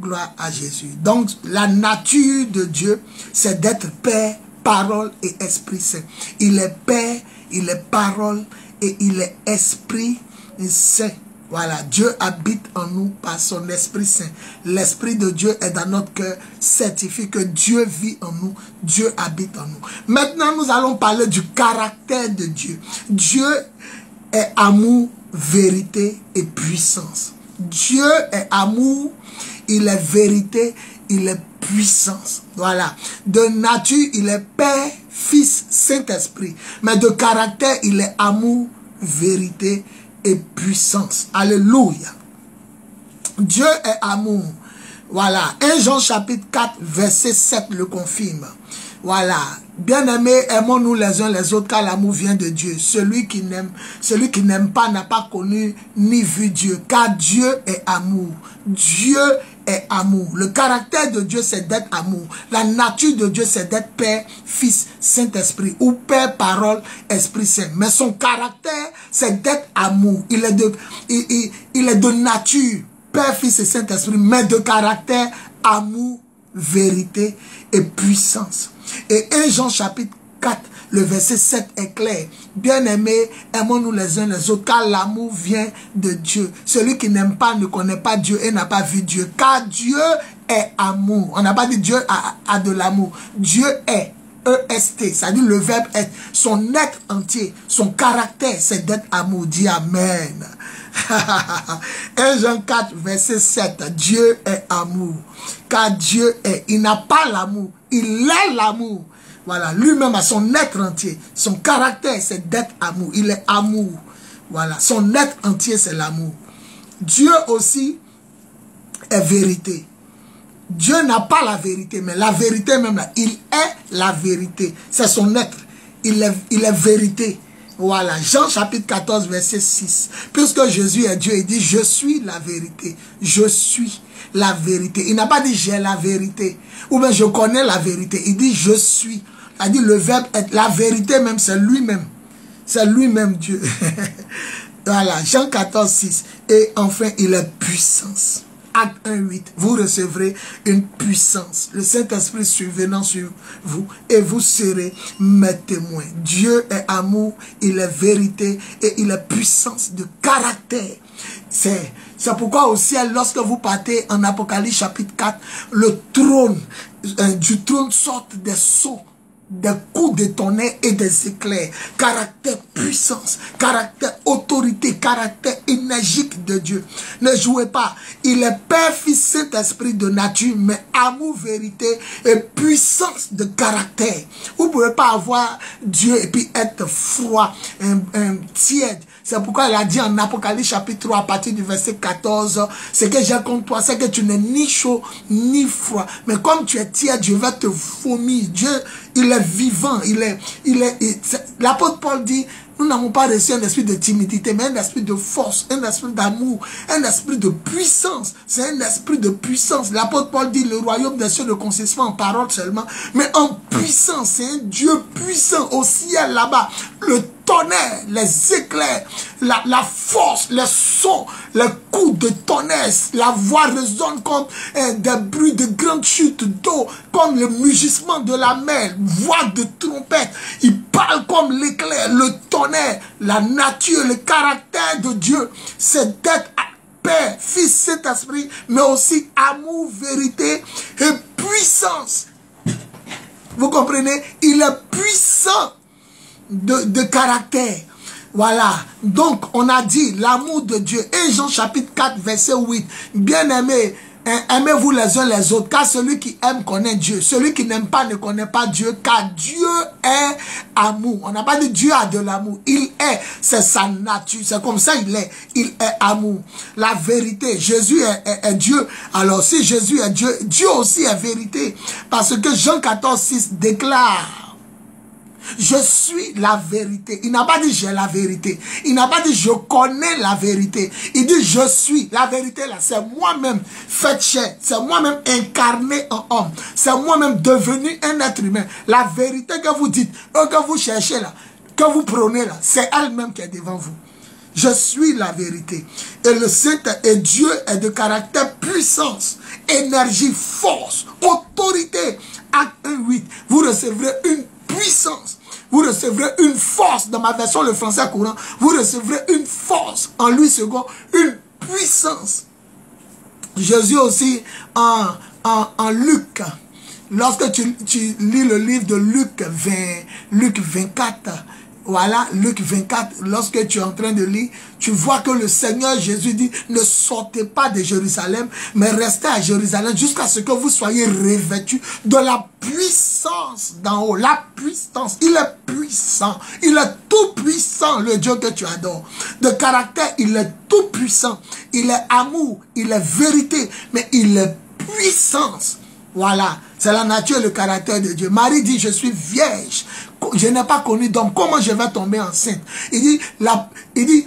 Gloire à Jésus. Donc la nature de Dieu, c'est d'être Père, parole et Esprit Saint. Il est Père, il est parole et il est Esprit Saint. Voilà, Dieu habite en nous par son Esprit Saint. L'Esprit de Dieu est dans notre cœur, certifie que Dieu vit en nous, Dieu habite en nous. Maintenant, nous allons parler du caractère de Dieu. Dieu est amour, vérité et puissance. Dieu est amour, il est vérité il est puissance. Voilà. De nature, il est Père, Fils, Saint-Esprit. Mais de caractère, il est amour, vérité et puissance. Alléluia. Dieu est amour. Voilà. 1 Jean chapitre 4, verset 7 le confirme. Voilà. Bien-aimés, aimons-nous les uns les autres, car l'amour vient de Dieu. Celui qui n'aime pas n'a pas connu ni vu Dieu, car Dieu est amour. Dieu est amour. Le caractère de Dieu, c'est d'être amour. La nature de Dieu, c'est d'être Père, Fils, Saint-Esprit, ou Père, Parole, Esprit Saint. Mais son caractère, c'est d'être amour. Il est de nature, Père, Fils et Saint-Esprit, mais de caractère, amour, vérité et puissance. Et 1 Jean chapitre 4, le verset 7 est clair. Bien-aimés, aimons-nous les uns les autres, car l'amour vient de Dieu. Celui qui n'aime pas ne connaît pas Dieu et n'a pas vu Dieu, car Dieu est amour. On n'a pas dit Dieu a de l'amour. Dieu est EST, c'est-à-dire le verbe être. Son être entier, son caractère, c'est d'être amour. Dis Amen. 1 Jean 4, verset 7. Dieu est amour. Car Dieu est, il n'a pas l'amour, il est l'amour. Voilà, lui-même a son être entier. Son caractère, c'est d'être amour. Il est amour. Voilà, son être entier, c'est l'amour. Dieu aussi est vérité. Dieu n'a pas la vérité, mais la vérité même là, il est la vérité. C'est son être. Il est vérité. Voilà, Jean chapitre 14, verset 6. Puisque Jésus est Dieu, il dit, je suis la vérité. Je suis la vérité. Il n'a pas dit, j'ai la vérité. Ou bien, je connais la vérité. Il dit, je suis. Il dit, le verbe être. La vérité même, c'est lui-même. C'est lui-même Dieu. Voilà, Jean 14, 6. Et enfin, il est puissance. Acte 1, 8. Vous recevrez une puissance. Le Saint-Esprit survenant sur vous. Et vous serez mes témoins. Dieu est amour. Il est vérité. Et il est puissance de caractère. C'est pourquoi au ciel, lorsque vous partez en Apocalypse chapitre 4, le trône, du trône sortent des sceaux, des coups de tonnerre et des éclairs. Caractère puissance, caractère autorité, caractère énergique de Dieu. Ne jouez pas. Il est Père, Fils, Saint-Esprit de nature, mais amour, vérité et puissance de caractère. Vous ne pouvez pas avoir Dieu et puis être froid, tiède. C'est pourquoi il a dit en Apocalypse chapitre 3 à partir du verset 14, ce que j'ai contre toi, c'est que tu n'es ni chaud ni froid. Mais comme tu es tiède, je vais te vomir. Dieu, il est vivant. L'apôtre Paul dit, nous n'avons pas reçu un esprit de timidité, mais un esprit de force, un esprit d'amour, un esprit de puissance. C'est un esprit de puissance. L'apôtre Paul dit, le royaume des cieux ne consiste pas en parole seulement, mais en puissance. C'est un Dieu puissant au ciel là-bas. Le tonnerre, les éclairs, la force, les sons, les coups de tonnerre, la voix résonne comme des bruits de grandes chutes d'eau, comme le mugissement de la mer, voix de trompette. Il parle comme l'éclair, le tonnerre, la nature, le caractère de Dieu. C'est d'être Père, Fils, Saint-Esprit, mais aussi amour, vérité et puissance. Vous comprenez? Il est puissant de caractère. Voilà. Donc, on a dit l'amour de Dieu. 1 Jean chapitre 4, verset 8. Bien-aimés, aimez-vous les uns les autres, car celui qui aime connaît Dieu. Celui qui n'aime pas ne connaît pas Dieu, car Dieu est amour. On n'a pas dit Dieu a de l'amour. Il est. C'est sa nature. C'est comme ça il est. Il est amour. La vérité. Jésus est Dieu. Alors, si Jésus est Dieu, Dieu aussi est vérité. Parce que Jean 14, 6 déclare, je suis la vérité. Il n'a pas dit j'ai la vérité. Il n'a pas dit je connais la vérité. Il dit je suis. La vérité là, c'est moi-même fait chair. C'est moi-même incarné en homme. C'est moi-même devenu un être humain. La vérité que vous dites, que vous cherchez là, que vous prenez là, c'est elle-même qui est devant vous. Je suis la vérité. Et le Saint et Dieu est de caractère puissance, énergie, force, autorité. Acte 1:8. Vous recevrez une puissance. Vous recevrez une force. Dans ma version, le français courant, vous recevrez une force. En lui second, une puissance. Jésus aussi, en Luc, lorsque tu lis le livre de Luc 24, Voilà, Luc 24, lorsque tu es en train de lire, tu vois que le Seigneur Jésus dit, ne sortez pas de Jérusalem, mais restez à Jérusalem jusqu'à ce que vous soyez revêtus de la puissance d'en haut. La puissance, il est puissant, il est tout puissant, le Dieu que tu adores. De caractère, il est tout puissant, il est amour, il est vérité, mais il est puissance. Voilà, c'est la nature et le caractère de Dieu. Marie dit, je suis vierge, je n'ai pas connu d'homme, comment je vais tomber enceinte? Il dit,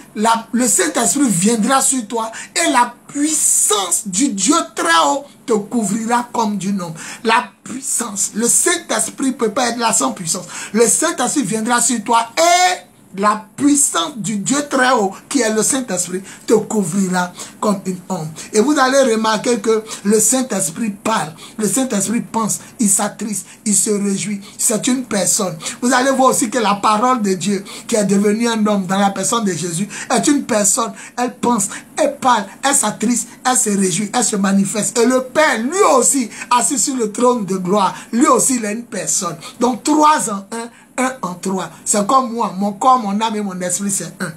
le Saint-Esprit viendra sur toi et la puissance du Dieu très haut te couvrira comme du nom. La puissance, le Saint-Esprit ne peut pas être là sans puissance. Le Saint-Esprit viendra sur toi et la puissance du Dieu très haut, qui est le Saint-Esprit, te couvrira comme une ombre. Et vous allez remarquer que le Saint-Esprit parle, le Saint-Esprit pense, il s'attriste, il se réjouit. C'est une personne. Vous allez voir aussi que la parole de Dieu, qui est devenue un homme dans la personne de Jésus, est une personne. Elle pense, elle parle, elle s'attriste, elle se réjouit, elle se manifeste. Et le Père, lui aussi, assis sur le trône de gloire, lui aussi, il est une personne. Donc, 3 en 1. 1 en 3. C'est comme moi. Mon corps, mon âme et mon esprit, c'est 1.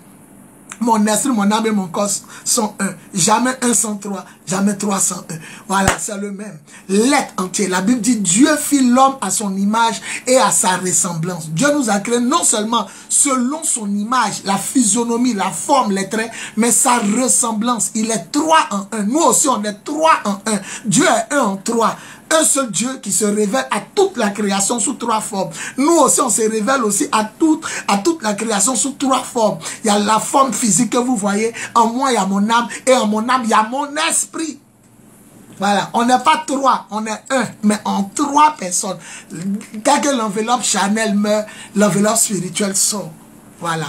Mon esprit, mon âme et mon corps sont 1. Jamais 1 sans 3. Jamais 3 sans 1. Voilà, c'est le même. L'être entier. La Bible dit, Dieu fit l'homme à son image et à sa ressemblance. Dieu nous a créé non seulement selon son image, la physionomie, la forme, les traits, mais sa ressemblance. Il est 3 en 1. Nous aussi, on est 3 en 1. Dieu est 1 en 3. Un seul Dieu qui se révèle à toute la création sous 3 formes. Nous aussi, on se révèle aussi à toute la création sous 3 formes. Il y a la forme physique que vous voyez. En moi, il y a mon âme. Et en mon âme, il y a mon esprit. Voilà. On n'est pas 3, on est 1. Mais en 3 personnes. Dès que l'enveloppe charnelle meurt, l'enveloppe spirituelle sort. Voilà.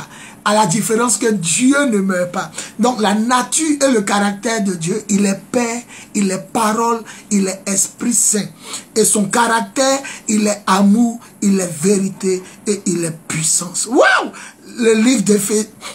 À la différence que Dieu ne meurt pas. Donc la nature et le caractère de Dieu, il est Père, il est parole, il est Esprit Saint. Et son caractère, il est amour, il est vérité et il est puissance. Waouh! Le livre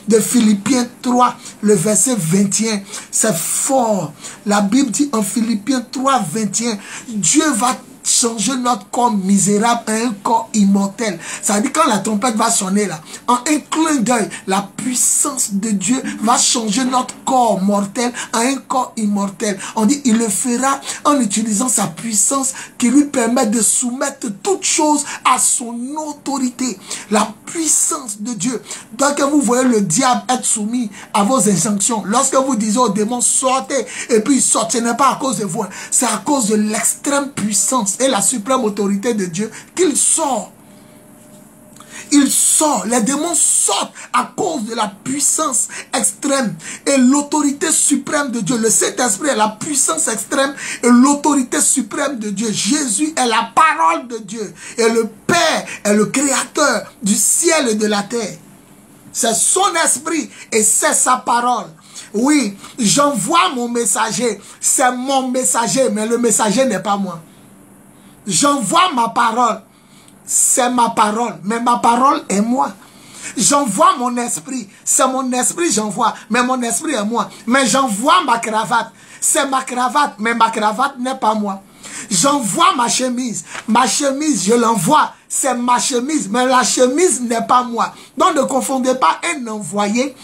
de Philippiens 3, le verset 21, c'est fort. La Bible dit en Philippiens 3, 21, Dieu va changer notre corps misérable à un corps immortel. Ça veut dire quand la trompette va sonner là, en un clin d'œil, la puissance de Dieu va changer notre corps mortel à un corps immortel. On dit il le fera en utilisant sa puissance qui lui permet de soumettre toutes choses à son autorité. La puissance de Dieu. Donc vous voyez le diable être soumis à vos injonctions. Lorsque vous disiez aux démons sortez et puis ils sortent, ce n'est pas à cause de vous, c'est à cause de l'extrême puissance et la suprême autorité de Dieu qu'il sort. Il sort, les démons sortent à cause de la puissance extrême et l'autorité suprême de Dieu. Le Saint-Esprit est la puissance extrême et l'autorité suprême de Dieu. Jésus est la parole de Dieu et le Père est le créateur du ciel et de la terre. C'est son esprit et c'est sa parole. Oui, j'envoie mon messager, c'est mon messager, mais le messager n'est pas moi. J'envoie ma parole, c'est ma parole, mais ma parole est moi. J'envoie mon esprit, c'est mon esprit j'envoie, mais mon esprit est moi. Mais j'envoie ma cravate, c'est ma cravate, mais ma cravate n'est pas moi. J'envoie ma chemise je l'envoie, c'est ma chemise, mais la chemise n'est pas moi. Donc ne confondez pas un envoyé,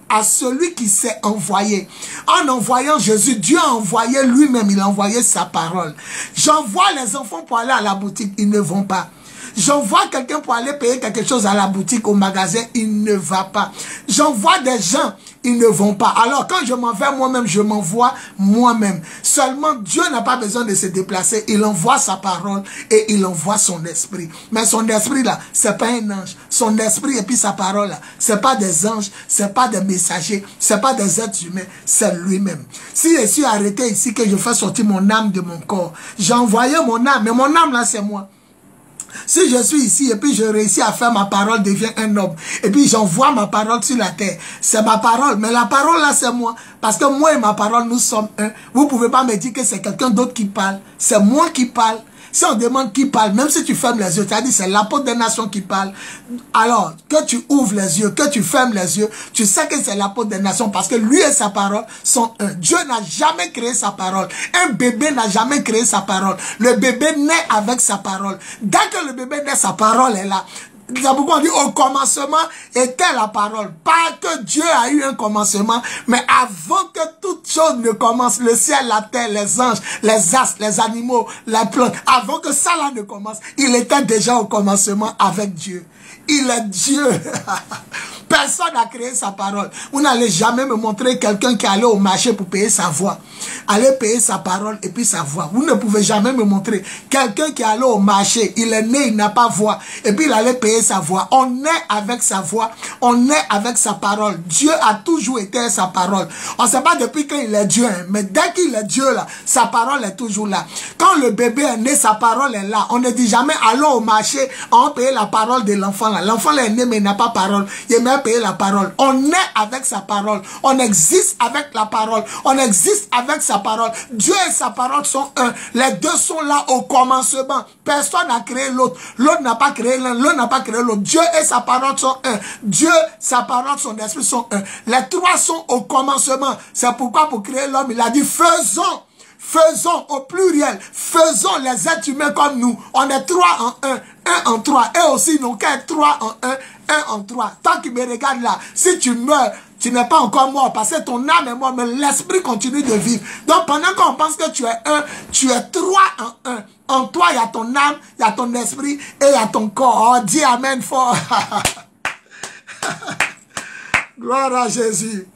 à celui qui s'est envoyé. En envoyant Jésus, Dieu a envoyé lui-même, il a envoyé sa parole. J'envoie les enfants pour aller à la boutique, ils ne vont pas. J'envoie quelqu'un pour aller payer quelque chose à la boutique, au magasin, il ne va pas. J'envoie des gens, ils ne vont pas. Alors quand je m'en vais moi-même, je m'envoie moi-même. Seulement Dieu n'a pas besoin de se déplacer. Il envoie sa parole et il envoie son esprit. Mais son esprit là, c'est pas un ange. Son esprit et puis sa parole là, c'est pas des anges, c'est pas des messagers, c'est pas des êtres humains, c'est lui-même. Si je suis arrêté ici, que je fais sortir mon âme de mon corps, j'ai envoyé mon âme, mais mon âme là c'est moi. Si je suis ici et puis je réussis à faire ma parole devient un homme et puis j'envoie ma parole sur la terre, c'est ma parole, mais la parole là c'est moi, parce que moi et ma parole nous sommes un. Vous ne pouvez pas me dire que c'est quelqu'un d'autre qui parle, c'est moi qui parle. Si on demande qui parle, même si tu fermes les yeux, tu as dit c'est l'apôtre des nations qui parle. Alors, que tu ouvres les yeux, que tu fermes les yeux, tu sais que c'est l'apôtre des nations parce que lui et sa parole sont un. Dieu n'a jamais créé sa parole. Un bébé n'a jamais créé sa parole. Le bébé naît avec sa parole. Dès que le bébé naît, sa parole est là. C'est pourquoi on dit au commencement était la parole. Pas que Dieu a eu un commencement, mais avant que toute chose ne commence, le ciel, la terre, les anges, les astres, les animaux, la plante, avant que ça là ne commence, il était déjà au commencement avec Dieu. Il est Dieu. Personne n'a créé sa parole. Vous n'allez jamais me montrer quelqu'un qui allait au marché pour payer sa voix. Allez payer sa parole et puis sa voix. Vous ne pouvez jamais me montrer quelqu'un qui allait au marché. Il est né, il n'a pas voix. Et puis il allait payer sa voix. On est avec sa voix. On est avec sa parole. Dieu a toujours été sa parole. On ne sait pas depuis quand il est Dieu. Hein, mais dès qu'il est Dieu là, sa parole est toujours là. Quand le bébé est né, sa parole est là. On ne dit jamais allons au marché, on paye la parole de l'enfant là. L'enfant est né mais il n'a pas parole. Il est payer la parole. On est avec sa parole. On existe avec la parole. On existe avec sa parole. Dieu et sa parole sont un. Les deux sont là au commencement. Personne n'a créé l'autre. L'autre n'a pas créé l'un. L'un n'a pas créé l'autre. Dieu et sa parole sont un. Dieu, sa parole, son esprit sont un. Les trois sont au commencement. C'est pourquoi pour créer l'homme, il a dit faisons. Faisons au pluriel, faisons les êtres humains comme nous. On est trois en un en trois. Et aussi, non qu'un trois en un en trois. Tant qu'il me regarde là, si tu meurs, tu n'es pas encore mort parce que ton âme est morte, mais l'esprit continue de vivre. Donc pendant qu'on pense que tu es un, tu es trois en un. En toi, il y a ton âme, il y a ton esprit et il y a ton corps. Oh, dis amen fort. Gloire à Jésus.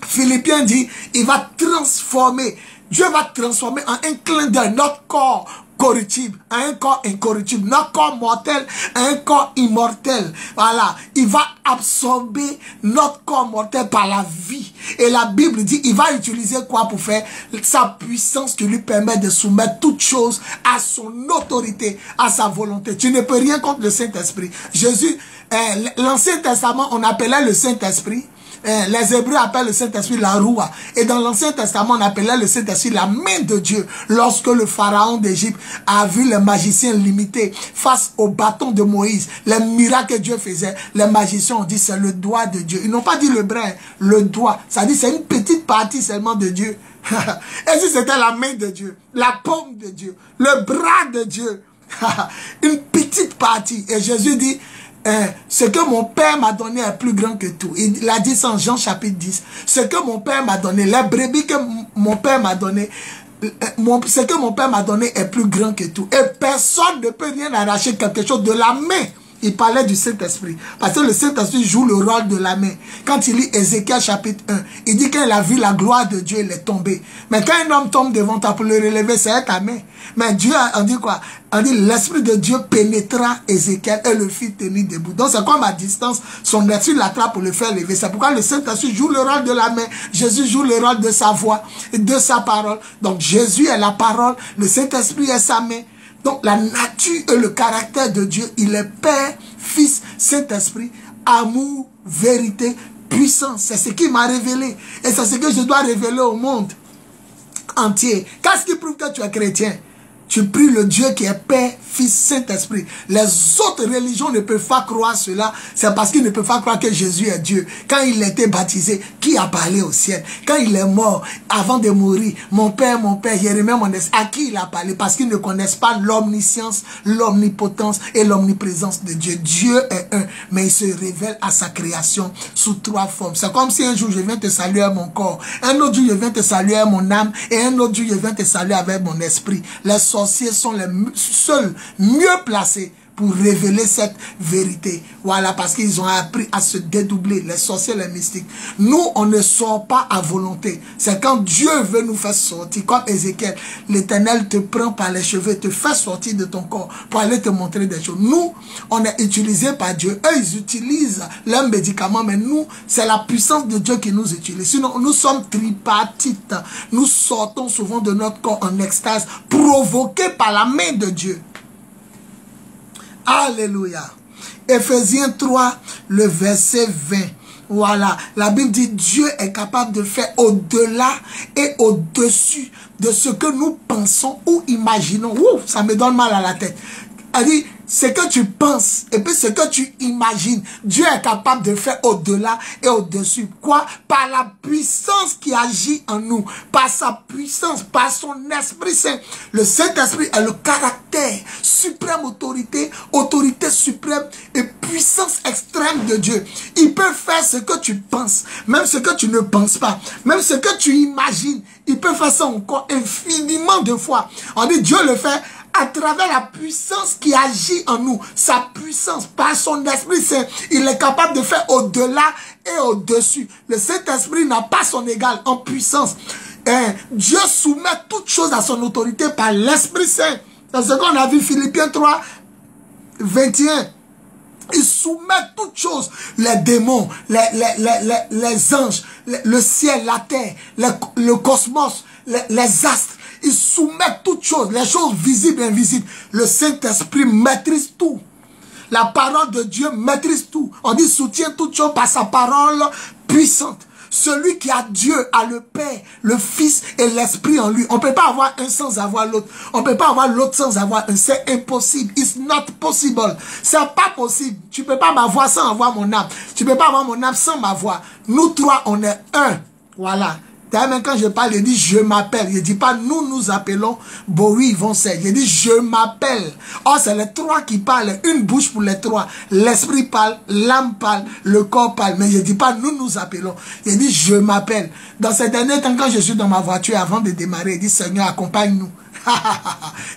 Philippiens dit, il va transformer, Dieu va transformer en un clin d'œil notre corps corruptible, un corps incorruptible, notre corps mortel, un corps immortel. Voilà, il va absorber notre corps mortel par la vie. Et la Bible dit, il va utiliser quoi pour faire? Sa puissance qui lui permet de soumettre toutes choses à son autorité, à sa volonté. Tu ne peux rien contre le Saint-Esprit. Jésus, l'Ancien Testament, on appelait le Saint-Esprit. Les Hébreux appellent le Saint-Esprit la Roua. Et dans l'Ancien Testament, on appelait le Saint-Esprit la main de Dieu. Lorsque le pharaon d'Égypte a vu les magiciens limités face au bâton de Moïse, les miracles que Dieu faisait, les magiciens ont dit c'est le doigt de Dieu. Ils n'ont pas dit le bras, le doigt. Ça dit c'est une petite partie seulement de Dieu. Et si c'était la main de Dieu, la paume de Dieu, le bras de Dieu, une petite partie. Et Jésus dit, ce que mon Père m'a donné est plus grand que tout. Il a dit ça en Jean chapitre 10. Ce que mon Père m'a donné, les brebis que mon Père m'a donné, ce que mon Père m'a donné est plus grand que tout. Et personne ne peut rien arracher quelque chose de la main. Il parlait du Saint-Esprit. Parce que le Saint-Esprit joue le rôle de la main. Quand il lit Ézéchiel chapitre 1, il dit qu'il a vu la gloire de Dieu, il est tombé. Mais quand un homme tombe devant toi pour le relever, c'est ta main. Mais Dieu, on dit quoi? On dit l'Esprit de Dieu pénétra Ézéchiel et le fit tenir debout. Donc c'est comme à distance, son esprit l'attrape pour le faire lever. C'est pourquoi le Saint-Esprit joue le rôle de la main. Jésus joue le rôle de sa voix et de sa parole. Donc Jésus est la parole, le Saint-Esprit est sa main. Donc la nature et le caractère de Dieu, il est Père, Fils, Saint-Esprit, amour, vérité, puissance. C'est ce qui m'a révélé. Et c'est ce que je dois révéler au monde entier. Qu'est-ce qui prouve que tu es chrétien? Tu pries le Dieu qui est Père, Fils, Saint-Esprit. Les autres religions ne peuvent pas croire cela. C'est parce qu'ils ne peuvent pas croire que Jésus est Dieu. Quand il a été baptisé, qui a parlé au ciel? Quand il est mort, avant de mourir, mon Père, Jérémie, à qui il a parlé? Parce qu'ils ne connaissent pas l'omniscience, l'omnipotence et l'omniprésence de Dieu. Dieu est un, mais il se révèle à sa création sous trois formes. C'est comme si un jour je viens te saluer à mon corps, un autre jour je viens te saluer à mon âme, et un autre jour je viens te saluer avec mon esprit. Les sorciers sont les seuls mieux placés pour révéler cette vérité. Voilà, parce qu'ils ont appris à se dédoubler, les sorciers, les mystiques. Nous, on ne sort pas à volonté. C'est quand Dieu veut nous faire sortir, comme Ézéchiel, l'Éternel te prend par les cheveux, te fait sortir de ton corps pour aller te montrer des choses. Nous, on est utilisés par Dieu. Eux, ils utilisent leurs médicaments, mais nous, c'est la puissance de Dieu qui nous utilise. Sinon, nous sommes tripartites. Nous sortons souvent de notre corps en extase, provoqués par la main de Dieu. Alléluia. Éphésiens 3, le verset 20. Voilà. La Bible dit Dieu est capable de faire au-delà et au-dessus de ce que nous pensons ou imaginons. Ouh, ça me donne mal à la tête. Elle dit, ce que tu penses et puis ce que tu imagines, Dieu est capable de faire au-delà et au-dessus. Quoi? Par la puissance qui agit en nous, par sa puissance, par son Esprit Saint. Le Saint-Esprit est le caractère, suprême autorité, autorité suprême et puissance extrême de Dieu. Il peut faire ce que tu penses, même ce que tu ne penses pas, même ce que tu imagines. Il peut faire ça encore infiniment de fois. On dit Dieu le fait à travers la puissance qui agit en nous, sa puissance, par son Esprit Saint, il est capable de faire au-delà et au-dessus. Le Saint-Esprit n'a pas son égal en puissance. Dieu soumet toutes choses à son autorité par l'Esprit Saint. C'est ce qu'on a vu Philippiens 3, 21. Il soumet toutes choses, les démons, les anges, le ciel, la terre, le cosmos, les astres. Il soumet toutes choses, les choses visibles et invisibles. Le Saint-Esprit maîtrise tout. La parole de Dieu maîtrise tout. On dit soutient toutes choses par sa parole puissante. Celui qui a Dieu a le Père, le Fils et l'Esprit en lui. On ne peut pas avoir un sans avoir l'autre. On ne peut pas avoir l'autre sans avoir un. C'est impossible. It's not possible. C'est pas possible. Tu ne peux pas m'avoir sans avoir mon âme. Tu ne peux pas avoir mon âme sans m'avoir. Nous trois, on est un. Voilà. D'ailleurs, quand je parle, il dit je m'appelle. Il ne dit pas nous nous appelons Bowie Vonset. Il dit je m'appelle. Oh, c'est les trois qui parlent. Une bouche pour les trois. L'esprit parle, l'âme parle, le corps parle. Mais je ne dis pas nous nous appelons. Il dit je m'appelle. Dans ces derniers temps, quand je suis dans ma voiture avant de démarrer, il dit Seigneur, accompagne-nous.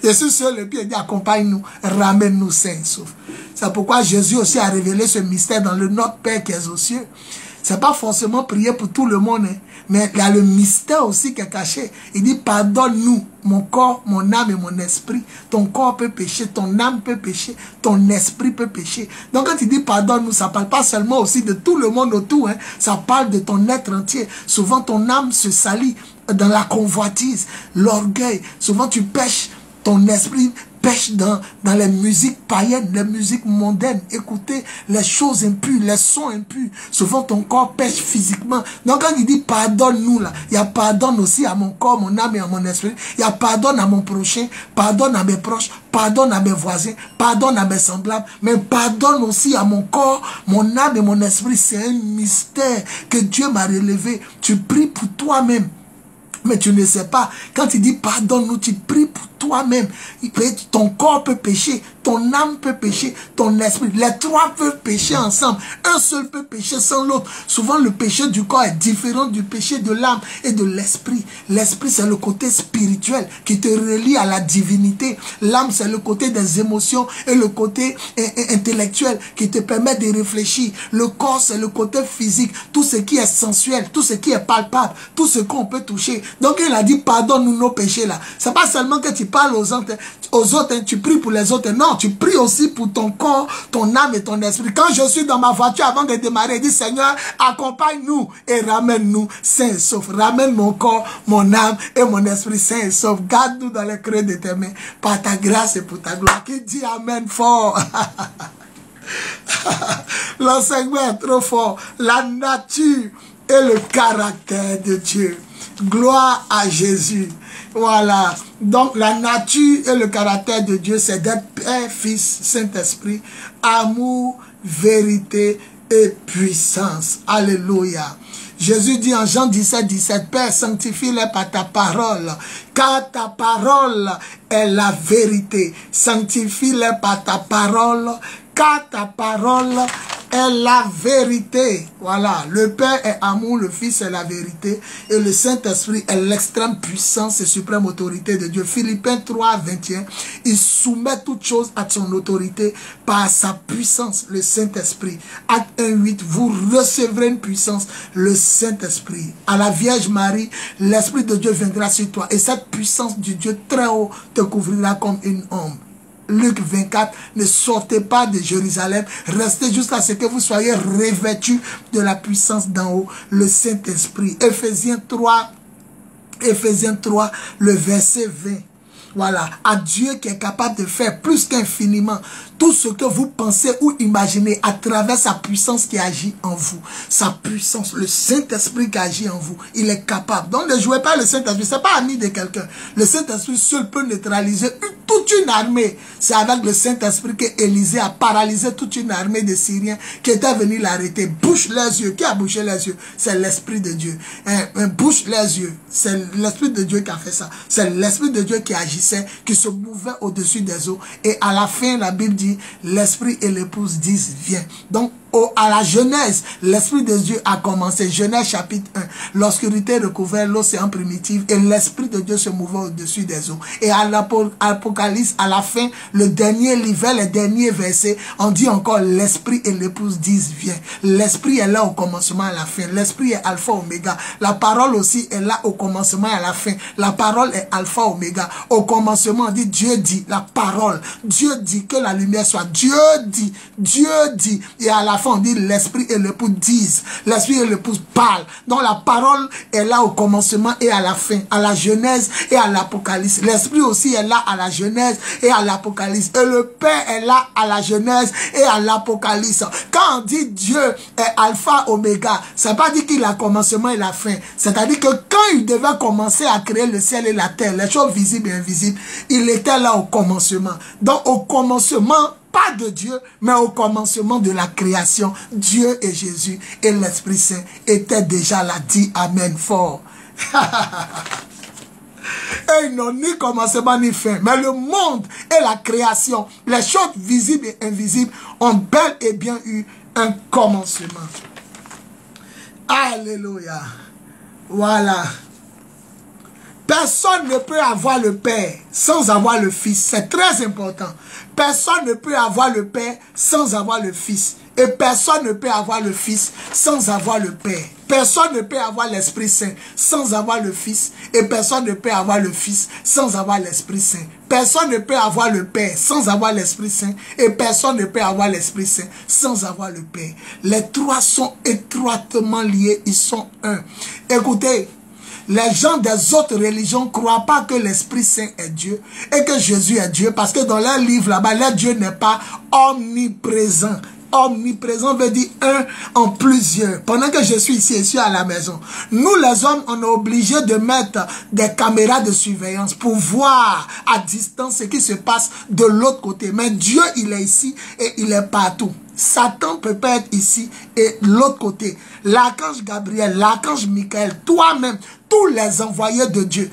Je suis sur le pied, il dit accompagne-nous, ramène-nous sains et saufs. C'est pourquoi Jésus aussi a révélé ce mystère dans le Notre Père qui est aux cieux. C'est pas forcément prier pour tout le monde, hein, mais il y a le mystère aussi qui est caché. Il dit pardonne-nous, mon corps, mon âme et mon esprit. Ton corps peut pécher, ton âme peut pécher, ton esprit peut pécher. Donc quand il dit pardonne-nous, ça parle pas seulement aussi de tout le monde autour, hein, ça parle de ton être entier. Souvent ton âme se salit dans la convoitise, l'orgueil. Souvent tu pêches, ton esprit pêche dans les musiques païennes, les musiques mondaines. Écoutez les choses impures, les sons impurs. Souvent ton corps pêche physiquement. Donc quand il dit pardonne-nous là, il y a pardonne aussi à mon corps, mon âme et à mon esprit. Il y a pardonne à mon prochain, pardonne à mes proches, pardonne à mes voisins, pardonne à mes semblables, mais pardonne aussi à mon corps, mon âme et mon esprit. C'est un mystère que Dieu m'a relevé. Tu pries pour toi-même. Mais tu ne sais pas, quand il dit pardonne-nous, tu pries pour toi-même. Ton corps peut pécher, ton âme peut pécher, ton esprit. Les trois peuvent pécher ensemble. Un seul peut pécher sans l'autre. Souvent, le péché du corps est différent du péché de l'âme et de l'esprit. L'esprit, c'est le côté spirituel qui te relie à la divinité. L'âme, c'est le côté des émotions et le côté intellectuel qui te permet de réfléchir. Le corps, c'est le côté physique. Tout ce qui est sensuel, tout ce qui est palpable, tout ce qu'on peut toucher. Donc, il a dit, pardonne-nous nos péchés là. C'est pas seulement que tu parles aux autres, hein, tu pries pour les autres. Non, tu pries aussi pour ton corps, ton âme et ton esprit. Quand je suis dans ma voiture avant de démarrer, je dis, Seigneur, accompagne-nous et ramène-nous sains et saufs. Ramène mon corps, mon âme et mon esprit sains et saufs. Garde-nous dans les creux de tes mains, par ta grâce et pour ta gloire. Qui dit Amen fort? L'enseignement est trop fort. La nature et le caractère de Dieu. Gloire à Jésus. Voilà. Donc la nature et le caractère de Dieu, c'est d'être Père, Fils, Saint-Esprit, amour, vérité et puissance. Alléluia. Jésus dit en Jean 17, 17, Père, sanctifie-les par ta parole, car ta parole est la vérité. Sanctifie-les par ta parole, car ta parole est la vérité. Voilà, le Père est amour, le Fils est la vérité et le Saint-Esprit est l'extrême puissance et suprême autorité de Dieu. Philippiens 3, 21, il soumet toutes choses à son autorité par sa puissance, le Saint-Esprit. Acte 1, 8, vous recevrez une puissance, le Saint-Esprit. À la Vierge Marie, l'Esprit de Dieu viendra sur toi et cette puissance du Dieu très haut te couvrira comme une ombre. Luc 24, ne sortez pas de Jérusalem, restez jusqu'à ce que vous soyez revêtus de la puissance d'en haut, le Saint-Esprit. Éphésiens 3, le verset 20. Voilà, à Dieu qui est capable de faire plus qu'infiniment tout ce que vous pensez ou imaginez à travers sa puissance qui agit en vous. Sa puissance, le Saint-Esprit qui agit en vous, il est capable. Donc ne jouez pas le Saint-Esprit, ce n'est pas ami de quelqu'un. Le Saint-Esprit seul peut neutraliser une toute une armée. C'est avec le Saint-Esprit que Élisée a paralysé toute une armée de Syriens qui étaient venus l'arrêter. Bouche les yeux. Qui a bouché les yeux? C'est l'Esprit de Dieu. Bouche les yeux. C'est l'Esprit de Dieu qui a fait ça. C'est l'Esprit de Dieu qui agissait, qui se mouvait au-dessus des eaux. Et à la fin, la Bible dit, l'Esprit et l'épouse disent, viens. Donc, à la Genèse, l'Esprit de Dieu a commencé. Genèse chapitre 1. L'obscurité recouvrait l'océan primitif et l'Esprit de Dieu se mouvait au-dessus des eaux. Et à l'Apocalypse, à la fin, le dernier livre, les derniers versets, on dit encore l'Esprit et l'épouse disent viens. L'Esprit est là au commencement et à la fin. L'Esprit est alpha oméga. La parole aussi est là au commencement et à la fin. La parole est alpha oméga. Au commencement, on dit Dieu dit, la parole. Dieu dit que la lumière soit. Dieu dit. Et à la fin, on dit l'Esprit et l'épouse disent. L'Esprit et l'épouse parlent. Donc la parole est là au commencement et à la fin. À la Genèse et à l'Apocalypse. L'Esprit aussi est là à la Genèse et à l'Apocalypse. Et le Père est là à la Genèse et à l'Apocalypse. Quand on dit Dieu est alpha oméga, ça ne veut pas dire qu'il a commencement et la fin. C'est-à-dire que quand il devait commencer à créer le ciel et la terre, les choses visibles et invisibles, il était là au commencement. Donc au commencement, pas de Dieu, mais au commencement de la création, Dieu et Jésus et l'Esprit Saint étaient déjà là. Dit Amen fort. Et ils n'ont ni commencement ni fin. Mais le monde et la création, les choses visibles et invisibles, ont bel et bien eu un commencement. Alléluia. Voilà. Personne ne peut avoir le Père sans avoir le Fils. C'est très important. Personne ne peut avoir le Père sans avoir le Fils. Et personne ne peut avoir le Fils sans avoir le Père. Personne ne peut avoir l'Esprit Saint sans avoir le Fils. Et personne ne peut avoir le Fils sans avoir l'Esprit Saint. Personne ne peut avoir le Père sans avoir l'Esprit Saint. Et personne ne peut avoir l'Esprit Saint sans avoir le Père. Les trois sont étroitement liés. Ils sont un. Écoutez. Les gens des autres religions ne croient pas que l'Esprit Saint est Dieu et que Jésus est Dieu parce que dans leur livre là-bas, leur Dieu n'est pas omniprésent. Omniprésent veut dire un en plusieurs. Pendant que je suis ici à la maison, nous les hommes, on est obligés de mettre des caméras de surveillance pour voir à distance ce qui se passe de l'autre côté. Mais Dieu, il est ici et il est partout. Satan peut pas être ici et l'autre côté. L'archange Gabriel, l'archange Michael, toi-même, tous les envoyés de Dieu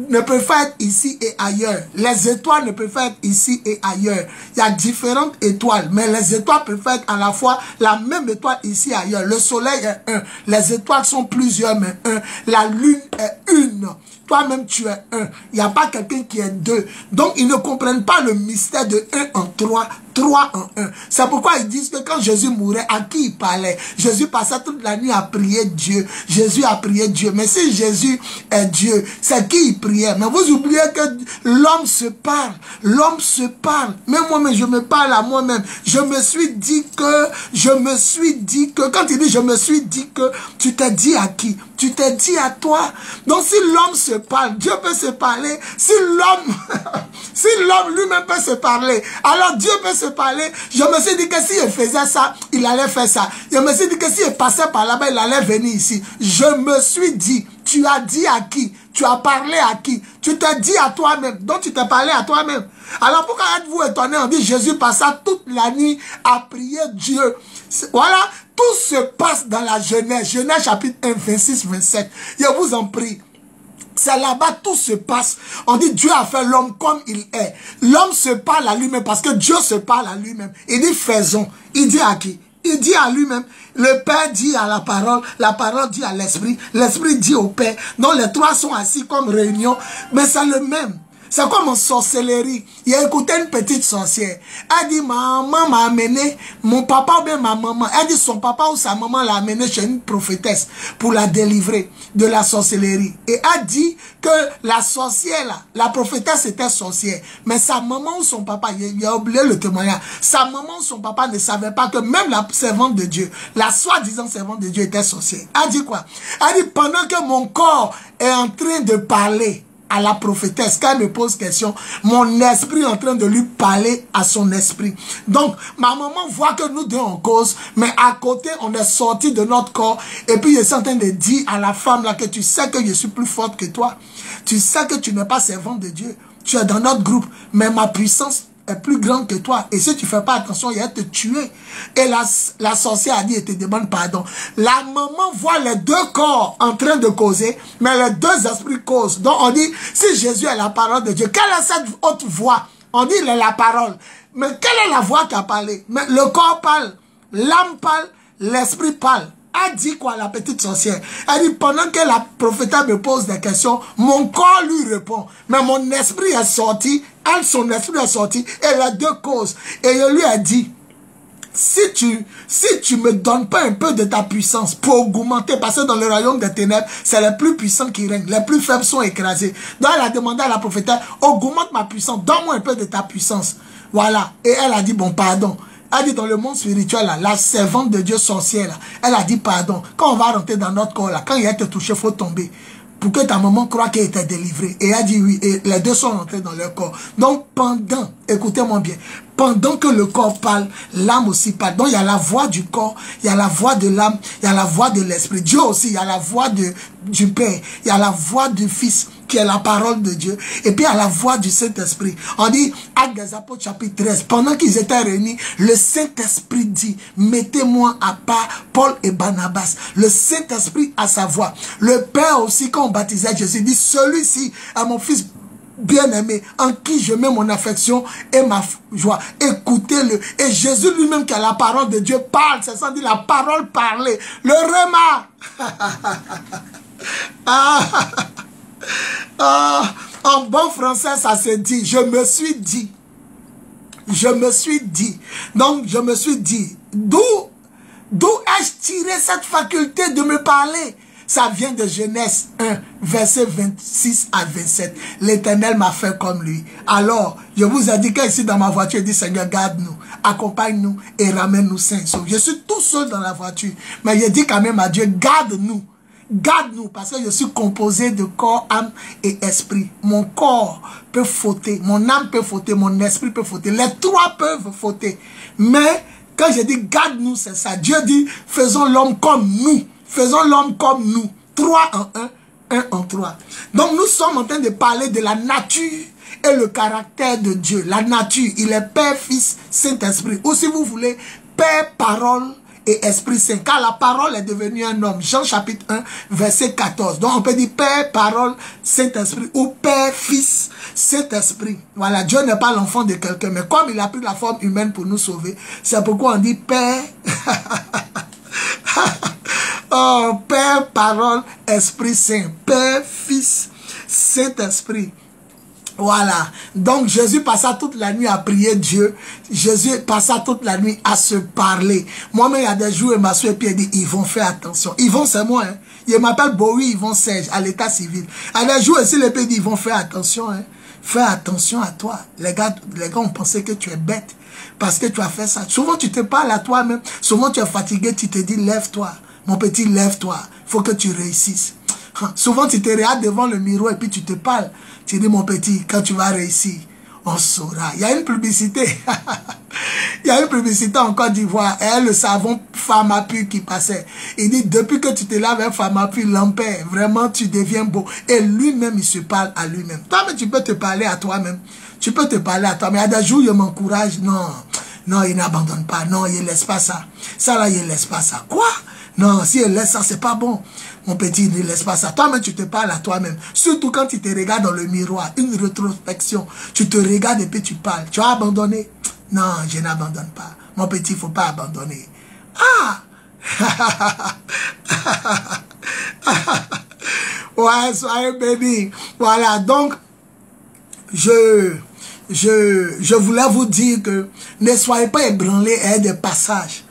ne peuvent pas être ici et ailleurs. Les étoiles ne peuvent pas être ici et ailleurs. Il y a différentes étoiles, mais les étoiles peuvent être à la fois la même étoile ici et ailleurs. Le soleil est un. Les étoiles sont plusieurs, mais un. La lune est une. Toi-même, tu es un. Il n'y a pas quelqu'un qui est deux. Donc, ils ne comprennent pas le mystère de un en trois, trois en un. C'est pourquoi ils disent que quand Jésus mourait, à qui il parlait? Jésus passait toute la nuit à prier Dieu. Jésus a prié Dieu. Mais si Jésus est Dieu, c'est qui il priait? Mais vous oubliez que l'homme se parle. L'homme se parle. Même moi-même, je me parle à moi-même. Je me suis dit que, quand il dit je me suis dit que, tu t'es dit à qui? Tu t'es dit à toi. Donc si l'homme se parle, Dieu peut se parler. Si l'homme lui-même peut se parler, alors Dieu peut se parler. Je me suis dit que s'il faisait ça, il allait faire ça. Je me suis dit que s'il passait par là-bas, il allait venir ici. Je me suis dit, tu as dit à qui? Tu as parlé à qui? Tu t'es dit à toi-même. Donc tu t'es parlé à toi-même. Alors pourquoi êtes-vous étonné? On dit Jésus passa toute la nuit à prier Dieu. Voilà, tout se passe dans la Genèse. Genèse chapitre 1, 26, 27. Je vous en prie. C'est là-bas tout se passe. On dit Dieu a fait l'homme comme il est. L'homme se parle à lui-même parce que Dieu se parle à lui-même. Il dit faisons. Il dit à qui? Il dit à lui-même. Le Père dit à la parole dit à l'Esprit dit au Père. Donc les trois sont assis comme réunion. Mais c'est le même. C'est comme en sorcellerie. Il a écouté une petite sorcière. Elle dit, ma maman m'a amené, mon papa ou bien ma maman. Elle dit, son papa ou sa maman l'a amené chez une prophétesse pour la délivrer de la sorcellerie. Et elle dit que la sorcière, là, la prophétesse était sorcière. Mais sa maman ou son papa, il a oublié le témoignage. Sa maman ou son papa ne savait pas que même la servante de Dieu, la soi-disant servante de Dieu était sorcière. Elle dit quoi? Elle dit, pendant que mon corps est en train de parler à la prophétesse, quand elle me pose question, mon esprit est en train de lui parler à son esprit. Donc, ma maman voit que nous deux en cause, mais à côté, on est sorti de notre corps, et puis je suis en train de dire à la femme là que tu sais que je suis plus forte que toi. Tu sais que tu n'es pas servante de Dieu. tu es dans notre groupe, mais ma puissance est plus grande que toi. Et si tu ne fais pas attention, il va te tuer. Et la sorcière a dit, et te demande pardon. La maman voit les deux corps en train de causer, mais les deux esprits causent. Donc on dit, si Jésus est la parole de Dieu, quelle est cette autre voix? On dit, il est la parole. Mais quelle est la voix qui a parlé? Mais le corps parle, l'âme parle, l'esprit parle. Elle dit quoi, la petite sorcière? Elle dit, pendant que la prophétesse me pose des questions, mon corps lui répond. Mais mon esprit est sorti, elle, son esprit est sorti, et les deux causent. Et je lui ai dit, si tu me donnes pas un peu de ta puissance pour augmenter, parce que dans le royaume des ténèbres, c'est les plus puissants qui règnent, les plus faibles sont écrasés. Donc elle a demandé à la prophétesse, augmente ma puissance, donne-moi un peu de ta puissance. Voilà. Et elle a dit, bon, pardon. Elle dit dans le monde spirituel, là, la servante de Dieu sorcière, là, elle a dit pardon. Quand on va rentrer dans notre corps, là, quand il a été touché, il faut tomber. Pour que ta maman croie qu'elle était délivrée. Et elle a dit oui. Et les deux sont rentrés dans leur corps. Donc pendant, écoutez-moi bien, pendant que le corps parle, l'âme aussi parle. Donc il y a la voix du corps, il y a la voix de l'âme, il y a la voix de l'esprit. Dieu aussi, il y a la voix du Père, il y a la voix du Fils, qui est la parole de Dieu, et puis à la voix du Saint-Esprit. On dit, Actes des Apôtres chapitre 13, pendant qu'ils étaient réunis, le Saint-Esprit dit, mettez-moi à part Paul et Barnabas. Le Saint-Esprit a sa voix. Le Père aussi, quand on baptisait Jésus, dit, celui-ci est mon Fils bien-aimé, en qui je mets mon affection et ma joie. Écoutez-le. Et Jésus lui-même, qui a la parole de Dieu, parle. C'est ça, dit la parole parlée. Le remarque. En bon français, ça se dit, je me suis dit. Je me suis dit. Donc, je me suis dit, d'où ai-je tiré cette faculté de me parler? Ça vient de Genèse 1, verset 26 à 27. L'Éternel m'a fait comme lui. Alors, je vous ai dit qu'ici dans ma voiture, il dit, Seigneur, garde-nous, accompagne-nous et ramène-nous sains. Je suis tout seul dans la voiture. Mais je dis quand même à Dieu, garde-nous. Garde-nous, parce que je suis composé de corps, âme et esprit. Mon corps peut fauter, mon âme peut fauter, mon esprit peut fauter. Les trois peuvent fauter. Mais quand je dis garde-nous, c'est ça. Dieu dit, faisons l'homme comme nous. Faisons l'homme comme nous. 3 en 1, 1 en 3. Donc nous sommes en train de parler de la nature et le caractère de Dieu. La nature, il est Père, Fils, Saint-Esprit. Ou si vous voulez, Père, Parole et Esprit Saint. Car la parole est devenue un homme. Jean chapitre 1, verset 14. Donc on peut dire Père, Parole, Saint-Esprit. Ou Père, Fils, Saint-Esprit. Voilà, Dieu n'est pas l'enfant de quelqu'un. Mais comme il a pris la forme humaine pour nous sauver, c'est pourquoi on dit Père... Oh, Père, Parole, Esprit Saint. Père, Fils, Saint-Esprit. Voilà. Donc, Jésus passa toute la nuit à prier Dieu. Jésus passa toute la nuit à se parler. Moi-même, il y a des jours, il m'a souhaité et dit, ils vont faire attention. Ils vont, c'est moi. Hein. Il m'appelle Bowie, ils vont Serge, à l'état civil. À des jours, ici, les pays disent, ils vont faire attention. Hein. Fais attention à toi. Les gars ont pensé que tu es bête. Parce que tu as fait ça. Souvent, tu te parles à toi-même. Souvent, tu es fatigué, tu te dis, lève-toi. Mon petit, lève-toi. Il faut que tu réussisses. Souvent, tu te regardes devant le miroir et puis tu te parles. Tu dis, mon petit, quand tu vas réussir, on saura. Il y a une publicité. Il y a une publicité en Côte d'Ivoire. Et le savon Pharmapu qui passait. Il dit, depuis que tu te laves avec Pharmapu, l'ampère, vraiment, tu deviens beau. Et lui-même, il se parle à lui-même. Toi, mais tu peux te parler à toi-même. Tu peux te parler à toi. Mais il y a des jours, il m'encourage. Non, non, il n'abandonne pas. Non, il ne laisse pas ça. Ça, là, il ne laisse pas ça. Quoi? Non, si elle laisse ça, c'est pas bon. Mon petit, ne laisse pas ça. Toi-même, tu te parles à toi-même. Surtout quand tu te regardes dans le miroir, une rétrospection. Tu te regardes et puis tu parles. Tu as abandonné? Non, je n'abandonne pas. Mon petit, il ne faut pas abandonner. Ah! Ouais, soyez bénis. Voilà, donc, je voulais vous dire que ne soyez pas ébranlés et des passages.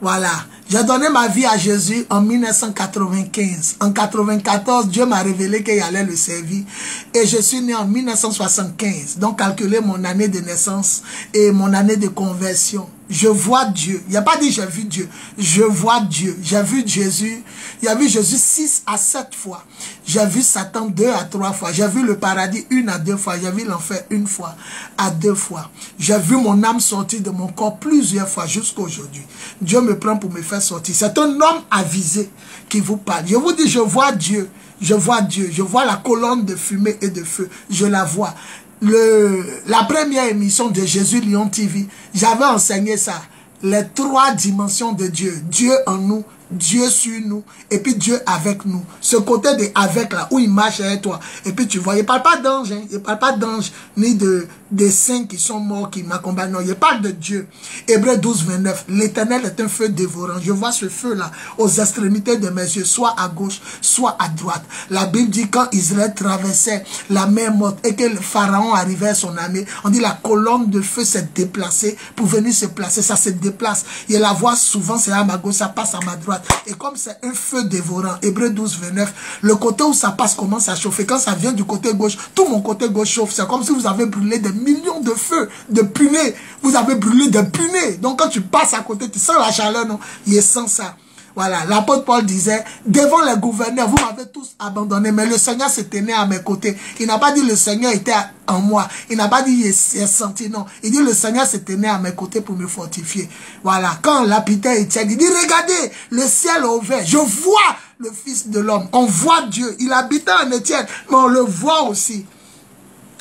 Voilà. J'ai donné ma vie à Jésus en 1995. En 1994, Dieu m'a révélé qu'il allait le servir. Et je suis né en 1975. Donc, calculez mon année de naissance et mon année de conversion. Je vois Dieu. Il n'y a pas dit j'ai vu Dieu. Je vois Dieu. J'ai vu Jésus. Il y a vu Jésus 6 à 7 fois. J'ai vu Satan 2 à 3 fois. J'ai vu le paradis 1 à 2 fois. J'ai vu l'enfer 1 fois à 2 fois. J'ai vu mon âme sortir de mon corps plusieurs fois jusqu'à aujourd'hui. Dieu me prend pour me faire sortir. C'est un homme avisé qui vous parle. Je vous dis, je vois Dieu. Je vois Dieu. Je vois la colonne de fumée et de feu. Je la vois. la première émission de Jésus Lion TV, j'avais enseigné ça. Les 3 dimensions de Dieu. Dieu en nous, Dieu sur nous, et puis Dieu avec nous. Ce côté de avec là, où il marche avec toi. Et puis tu vois, il ne parle pas d'ange, hein, il ne parle pas d'ange, ni des saints qui sont morts, qui m'accompagnent. Non, il parle de Dieu. Hébreux 12, 29. L'Éternel est un feu dévorant. Je vois ce feu-là aux extrémités de mes yeux, soit à gauche, soit à droite. La Bible dit quand Israël traversait la mer morte et que le Pharaon arrivait à son armée, on dit la colonne de feu s'est déplacée pour venir se placer. Ça se déplace. Et la voix souvent c'est à ma gauche, ça passe à ma droite. Et comme c'est un feu dévorant, Hébreux 12, 29, le côté où ça passe commence à chauffer. Quand ça vient du côté gauche, tout mon côté gauche chauffe. C'est comme si vous avez brûlé des millions de feux, de punais. Vous avez brûlé des punais. Donc quand tu passes à côté, tu sens la chaleur, non? Il sent ça. Voilà, l'apôtre Paul disait, devant les gouverneurs, vous m'avez tous abandonné, mais le Seigneur se tenait à mes côtés. Il n'a pas dit le Seigneur était en moi. Il n'a pas dit il est senti, non. Il dit le Seigneur se tenait à mes côtés pour me fortifier. Voilà, quand l'apôtre Étienne, il dit, regardez, le ciel est ouvert, je vois le Fils de l'homme. On voit Dieu, il habitait en Étienne, mais on le voit aussi.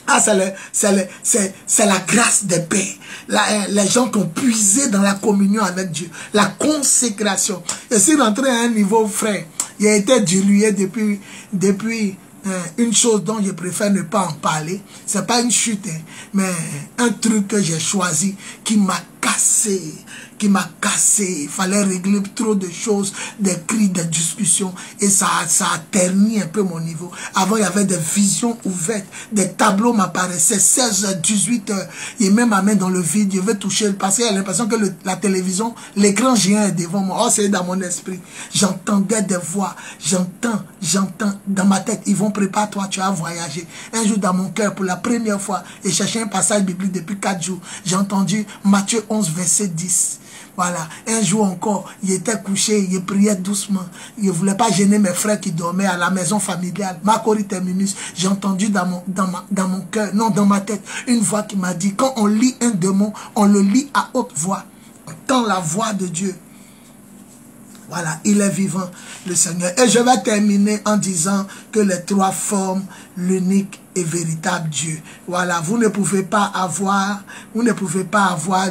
Ah, c'est la grâce des pères. Les gens qui ont puisé dans la communion avec Dieu. La consécration. Et si rentré à un niveau frère, il a été dilué depuis une chose dont je préfère ne pas en parler. C'est pas une chute, hein, mais un truc que j'ai choisi qui m'a cassé. Il fallait régler trop de choses, des cris, des discussions, et ça a terni un peu mon niveau. Avant, il y avait des visions ouvertes, des tableaux m'apparaissaient, 16h, 18h, et même ma main dans le vide, je veux toucher, parce qu'il y a l'impression que la télévision, l'écran géant est devant moi. Oh, c'est dans mon esprit. J'entendais des voix, j'entends, dans ma tête, ils vont préparer toi, tu as voyagé. Un jour dans mon cœur, pour la première fois, et chercher un passage biblique depuis 4 jours, j'ai entendu Matthieu 11, verset 10. Voilà, un jour encore, il était couché, il priait doucement. Il ne voulait pas gêner mes frères qui dormaient à la maison familiale. Macori terminus, j'ai entendu dans mon cœur, non, dans ma tête, une voix qui m'a dit, quand on lit un démon, on le lit à haute voix. On entend la voix de Dieu. Voilà, il est vivant, le Seigneur. Et je vais terminer en disant que les 3 forment l'unique et véritable Dieu. Voilà, vous ne pouvez pas avoir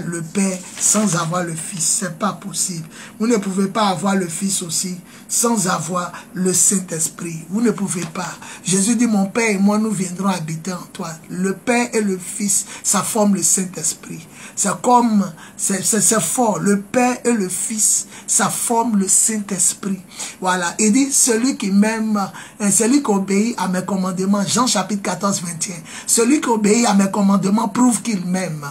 le Père sans avoir le Fils. C'est pas possible. Vous ne pouvez pas avoir le Fils aussi sans avoir le Saint-Esprit. Vous ne pouvez pas. Jésus dit, mon Père et moi, nous viendrons habiter en toi. Le Père et le Fils, ça forme le Saint-Esprit. C'est comme, c'est fort. Le Père et le Fils, ça forme le Saint-Esprit. Voilà. Il dit, celui qui m'aime, celui qui obéit à mes commandements, Jean chapitre 14, 21. Celui qui obéit à mes commandements prouve qu'il m'aime.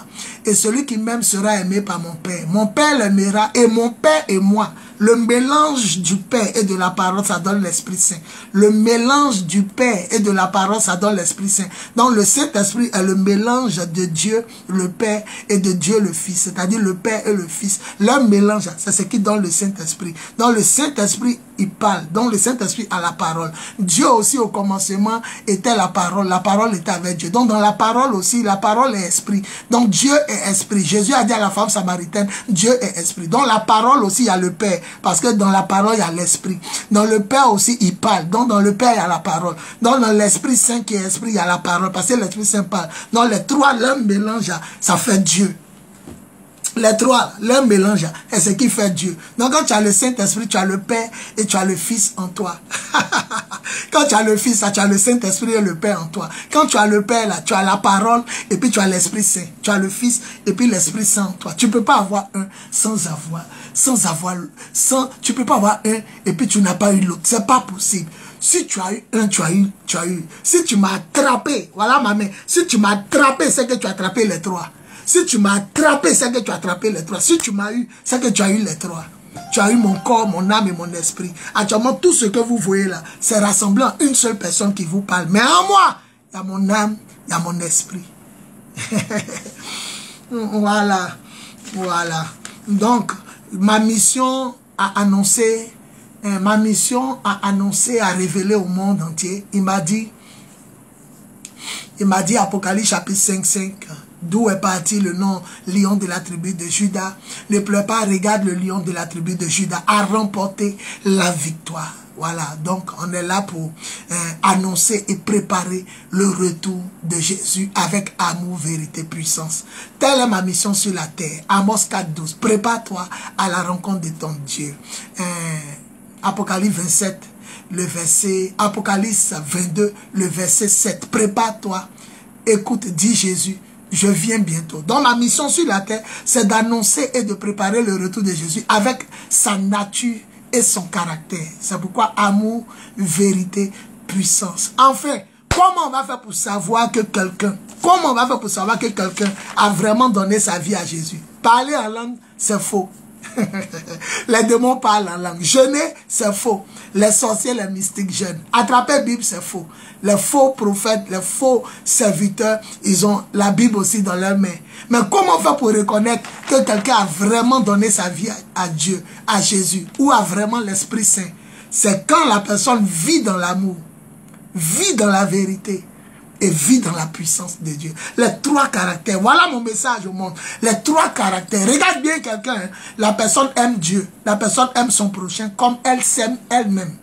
Et celui qui m'aime sera aimé par mon Père. Mon Père l'aimera et mon Père et moi. Le mélange du Père et de la parole, ça donne l'Esprit Saint. Le mélange du Père et de la parole, ça donne l'Esprit Saint. Donc le Saint-Esprit est le mélange de Dieu, le Père, et de Dieu le Fils. C'est-à-dire le Père et le Fils. Leur mélange, c'est ce qui donne le Saint-Esprit. Donc le Saint-Esprit, il parle. Donc le Saint-Esprit a la parole. Dieu aussi au commencement était la parole. La parole était avec Dieu. Donc dans la parole aussi, la parole est esprit. Donc Dieu est esprit. Jésus a dit à la femme samaritaine, Dieu est esprit. Donc la parole aussi, il y a le Père. Parce que dans la parole, il y a l'esprit. Dans le Père aussi, il parle. Donc dans le Père, il y a la parole. Donc dans l'Esprit Saint qui est esprit, il y a la parole. Parce que l'Esprit Saint parle. Donc les 3, leur mélange, ça fait Dieu. Les 3, leur mélange, est ce qui fait Dieu. Donc quand tu as le Saint-Esprit, tu as le Père et tu as le Fils en toi. Quand tu as le Fils, tu as le Saint-Esprit et le Père en toi. Quand tu as le Père, là, tu as la parole et puis tu as l'Esprit Saint. Tu as le Fils et puis l'Esprit Saint en toi. Tu ne peux pas avoir un tu peux pas avoir un et puis tu n'as pas eu l'autre. C'est pas possible. Si tu as eu un, tu as eu. Si tu m'as attrapé, voilà ma main. Si tu m'as attrapé, c'est que tu as attrapé les 3. Si tu m'as attrapé, c'est que tu as attrapé les 3. Si tu m'as eu, c'est que tu as eu les 3. Tu as eu mon corps, mon âme et mon esprit. Actuellement, tout ce que vous voyez là, c'est rassemblé en une seule personne qui vous parle. Mais en moi, il y a mon âme, il y a mon esprit. Voilà. Donc, ma mission à annoncer, à révéler au monde entier, il m'a dit, Apocalypse chapitre 5, d'où est parti le nom lion de la tribu de Juda. Ne pleure pas, regarde le lion de la tribu de Juda a remporté la victoire. Voilà, donc on est là pour annoncer et préparer le retour de Jésus avec amour, vérité, puissance. Telle est ma mission sur la terre. Amos 4:12. Prépare-toi à la rencontre de ton Dieu. Apocalypse 27, le verset, Apocalypse 22, le verset 7. Prépare-toi. Écoute, dit Jésus, je viens bientôt. Donc ma mission sur la terre, c'est d'annoncer et de préparer le retour de Jésus avec sa nature et son caractère. C'est pourquoi amour, vérité, puissance. Enfin, comment on va faire pour savoir que quelqu'un, a vraiment donné sa vie à Jésus? Parler en langue, c'est faux. Les démons parlent en langue. Jeûner, c'est faux. Les sorciers, les mystiques jeûnent. Attraper Bible, c'est faux. Les faux prophètes, les faux serviteurs, ils ont la Bible aussi dans leurs mains. Mais comment faire pour reconnaître que quelqu'un a vraiment donné sa vie à Dieu, à Jésus, ou a vraiment l'Esprit Saint? C'est quand la personne vit dans l'amour, vit dans la vérité et vit dans la puissance de Dieu. Les trois caractères. Voilà mon message au monde. Les trois caractères. Regarde bien quelqu'un. Hein. La personne aime Dieu. La personne aime son prochain comme elle s'aime elle-même.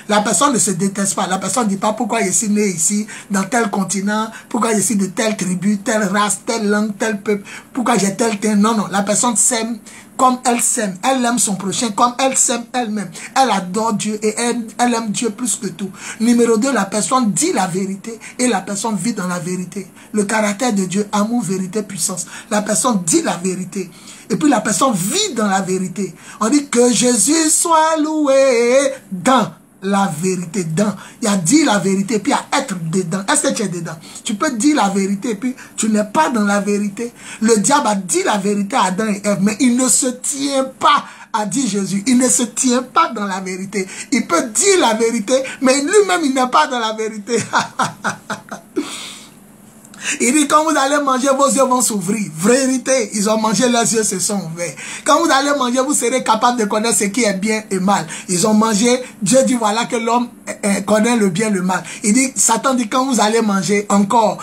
La personne ne se déteste pas. La personne ne dit pas pourquoi je suis né ici, dans tel continent, pourquoi je suis de telle tribu, telle race, telle langue, tel peuple, pourquoi j'ai tel teint. Non, non. La personne s'aime comme elle s'aime. Elle aime son prochain comme elle s'aime elle-même. Elle adore Dieu et elle aime Dieu plus que tout. Numéro 2, la personne dit la vérité et la personne vit dans la vérité. Le caractère de Dieu, amour, vérité, puissance. La personne dit la vérité. Et puis la personne vit dans la vérité. On dit que Jésus soit loué dans la vérité, dans. Il y a dit la vérité, puis il y a être dedans. Est-ce que tu es dedans? Tu peux dire la vérité, et puis tu n'es pas dans la vérité. Le diable a dit la vérité à Adam et Ève, mais il ne se tient pas, a dit Jésus. Il ne se tient pas dans la vérité. Il peut dire la vérité, mais lui-même, il n'est pas dans la vérité. Il dit, quand vous allez manger, vos yeux vont s'ouvrir. Vérité, ils ont mangé, leurs yeux se sont ouverts. Quand vous allez manger, vous serez capable de connaître ce qui est bien et mal. Ils ont mangé, Dieu dit, voilà que l'homme connaît le bien et le mal. Il dit, Satan dit, quand vous allez manger encore,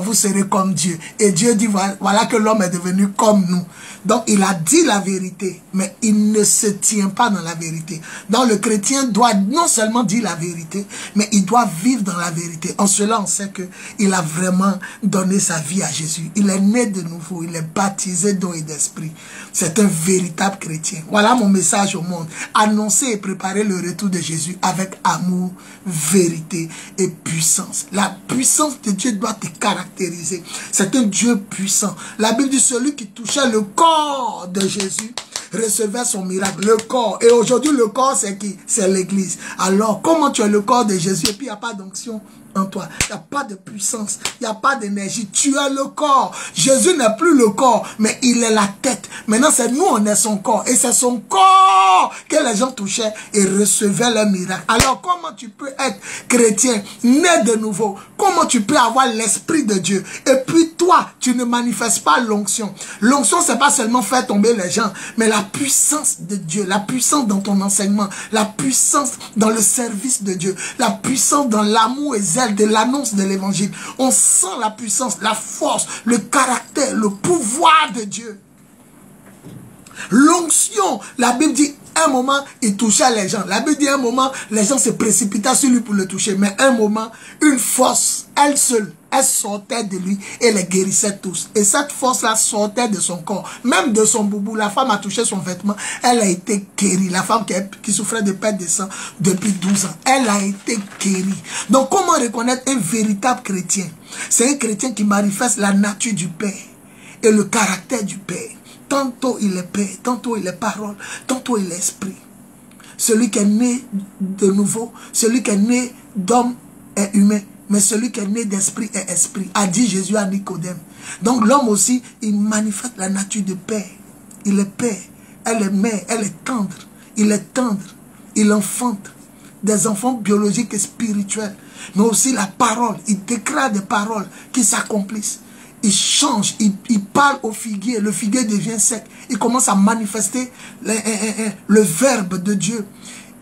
vous serez comme Dieu. Et Dieu dit, voilà que l'homme est devenu comme nous. Donc, il a dit la vérité, mais il ne se tient pas dans la vérité. Donc, le chrétien doit non seulement dire la vérité, mais il doit vivre dans la vérité. En cela, on sait qu'il a vraiment donné sa vie à Jésus. Il est né de nouveau, il est baptisé d'eau et d'esprit. C'est un véritable chrétien. Voilà mon message au monde. Annoncer et préparer le retour de Jésus avec amour, vérité et puissance. La puissance de Dieu doit te caractériser. C'est un Dieu puissant. La Bible dit, celui qui touchait le corps de Jésus recevait son miracle, le corps. Et aujourd'hui, le corps, c'est qui? C'est l'église. Alors, comment tu es le corps de Jésus et puis il n'y a pas d'onction en toi? Il n'y a pas de puissance, il n'y a pas d'énergie. Tu es le corps. Jésus n'est plus le corps, mais il est la tête. Maintenant, c'est nous, on est son corps. Et c'est son corps que les gens touchaient et recevaient le miracle. Alors, comment tu peux être chrétien, né de nouveau? Comment tu peux avoir l'Esprit de Dieu? Et puis toi, tu ne manifestes pas l'onction. L'onction, c'est pas seulement faire tomber les gens, mais la puissance de Dieu, la puissance dans ton enseignement, la puissance dans le service de Dieu, la puissance dans l'amour et zèle de l'annonce de l'évangile. On sent la puissance, la force, le caractère, le pouvoir de Dieu. L'onction, la Bible dit, un moment, il touchait les gens. La Bible dit, un moment, les gens se précipitaient sur lui pour le toucher. Mais un moment, une force, elle seule, elle sortait de lui et les guérissait tous. Et cette force-là sortait de son corps, même de son boubou. La femme a touché son vêtement, elle a été guérie. La femme qui souffrait de perte de sang depuis 12 ans, elle a été guérie. Donc, comment reconnaître un véritable chrétien? C'est un chrétien qui manifeste la nature du Père et le caractère du Père. Tantôt il est Père, tantôt il est parole, tantôt il est esprit. Celui qui est né de nouveau, celui qui est né d'homme est humain, mais celui qui est né d'esprit est esprit, a dit Jésus à Nicodème. Donc l'homme aussi, il manifeste la nature de Père. Il est Père, elle est mère, elle est tendre. Il est tendre, il enfante des enfants biologiques et spirituels. Mais aussi la parole, il déclare des paroles qui s'accomplissent. Il change, il parle au figuier, le figuier devient sec. Il commence à manifester le verbe de Dieu.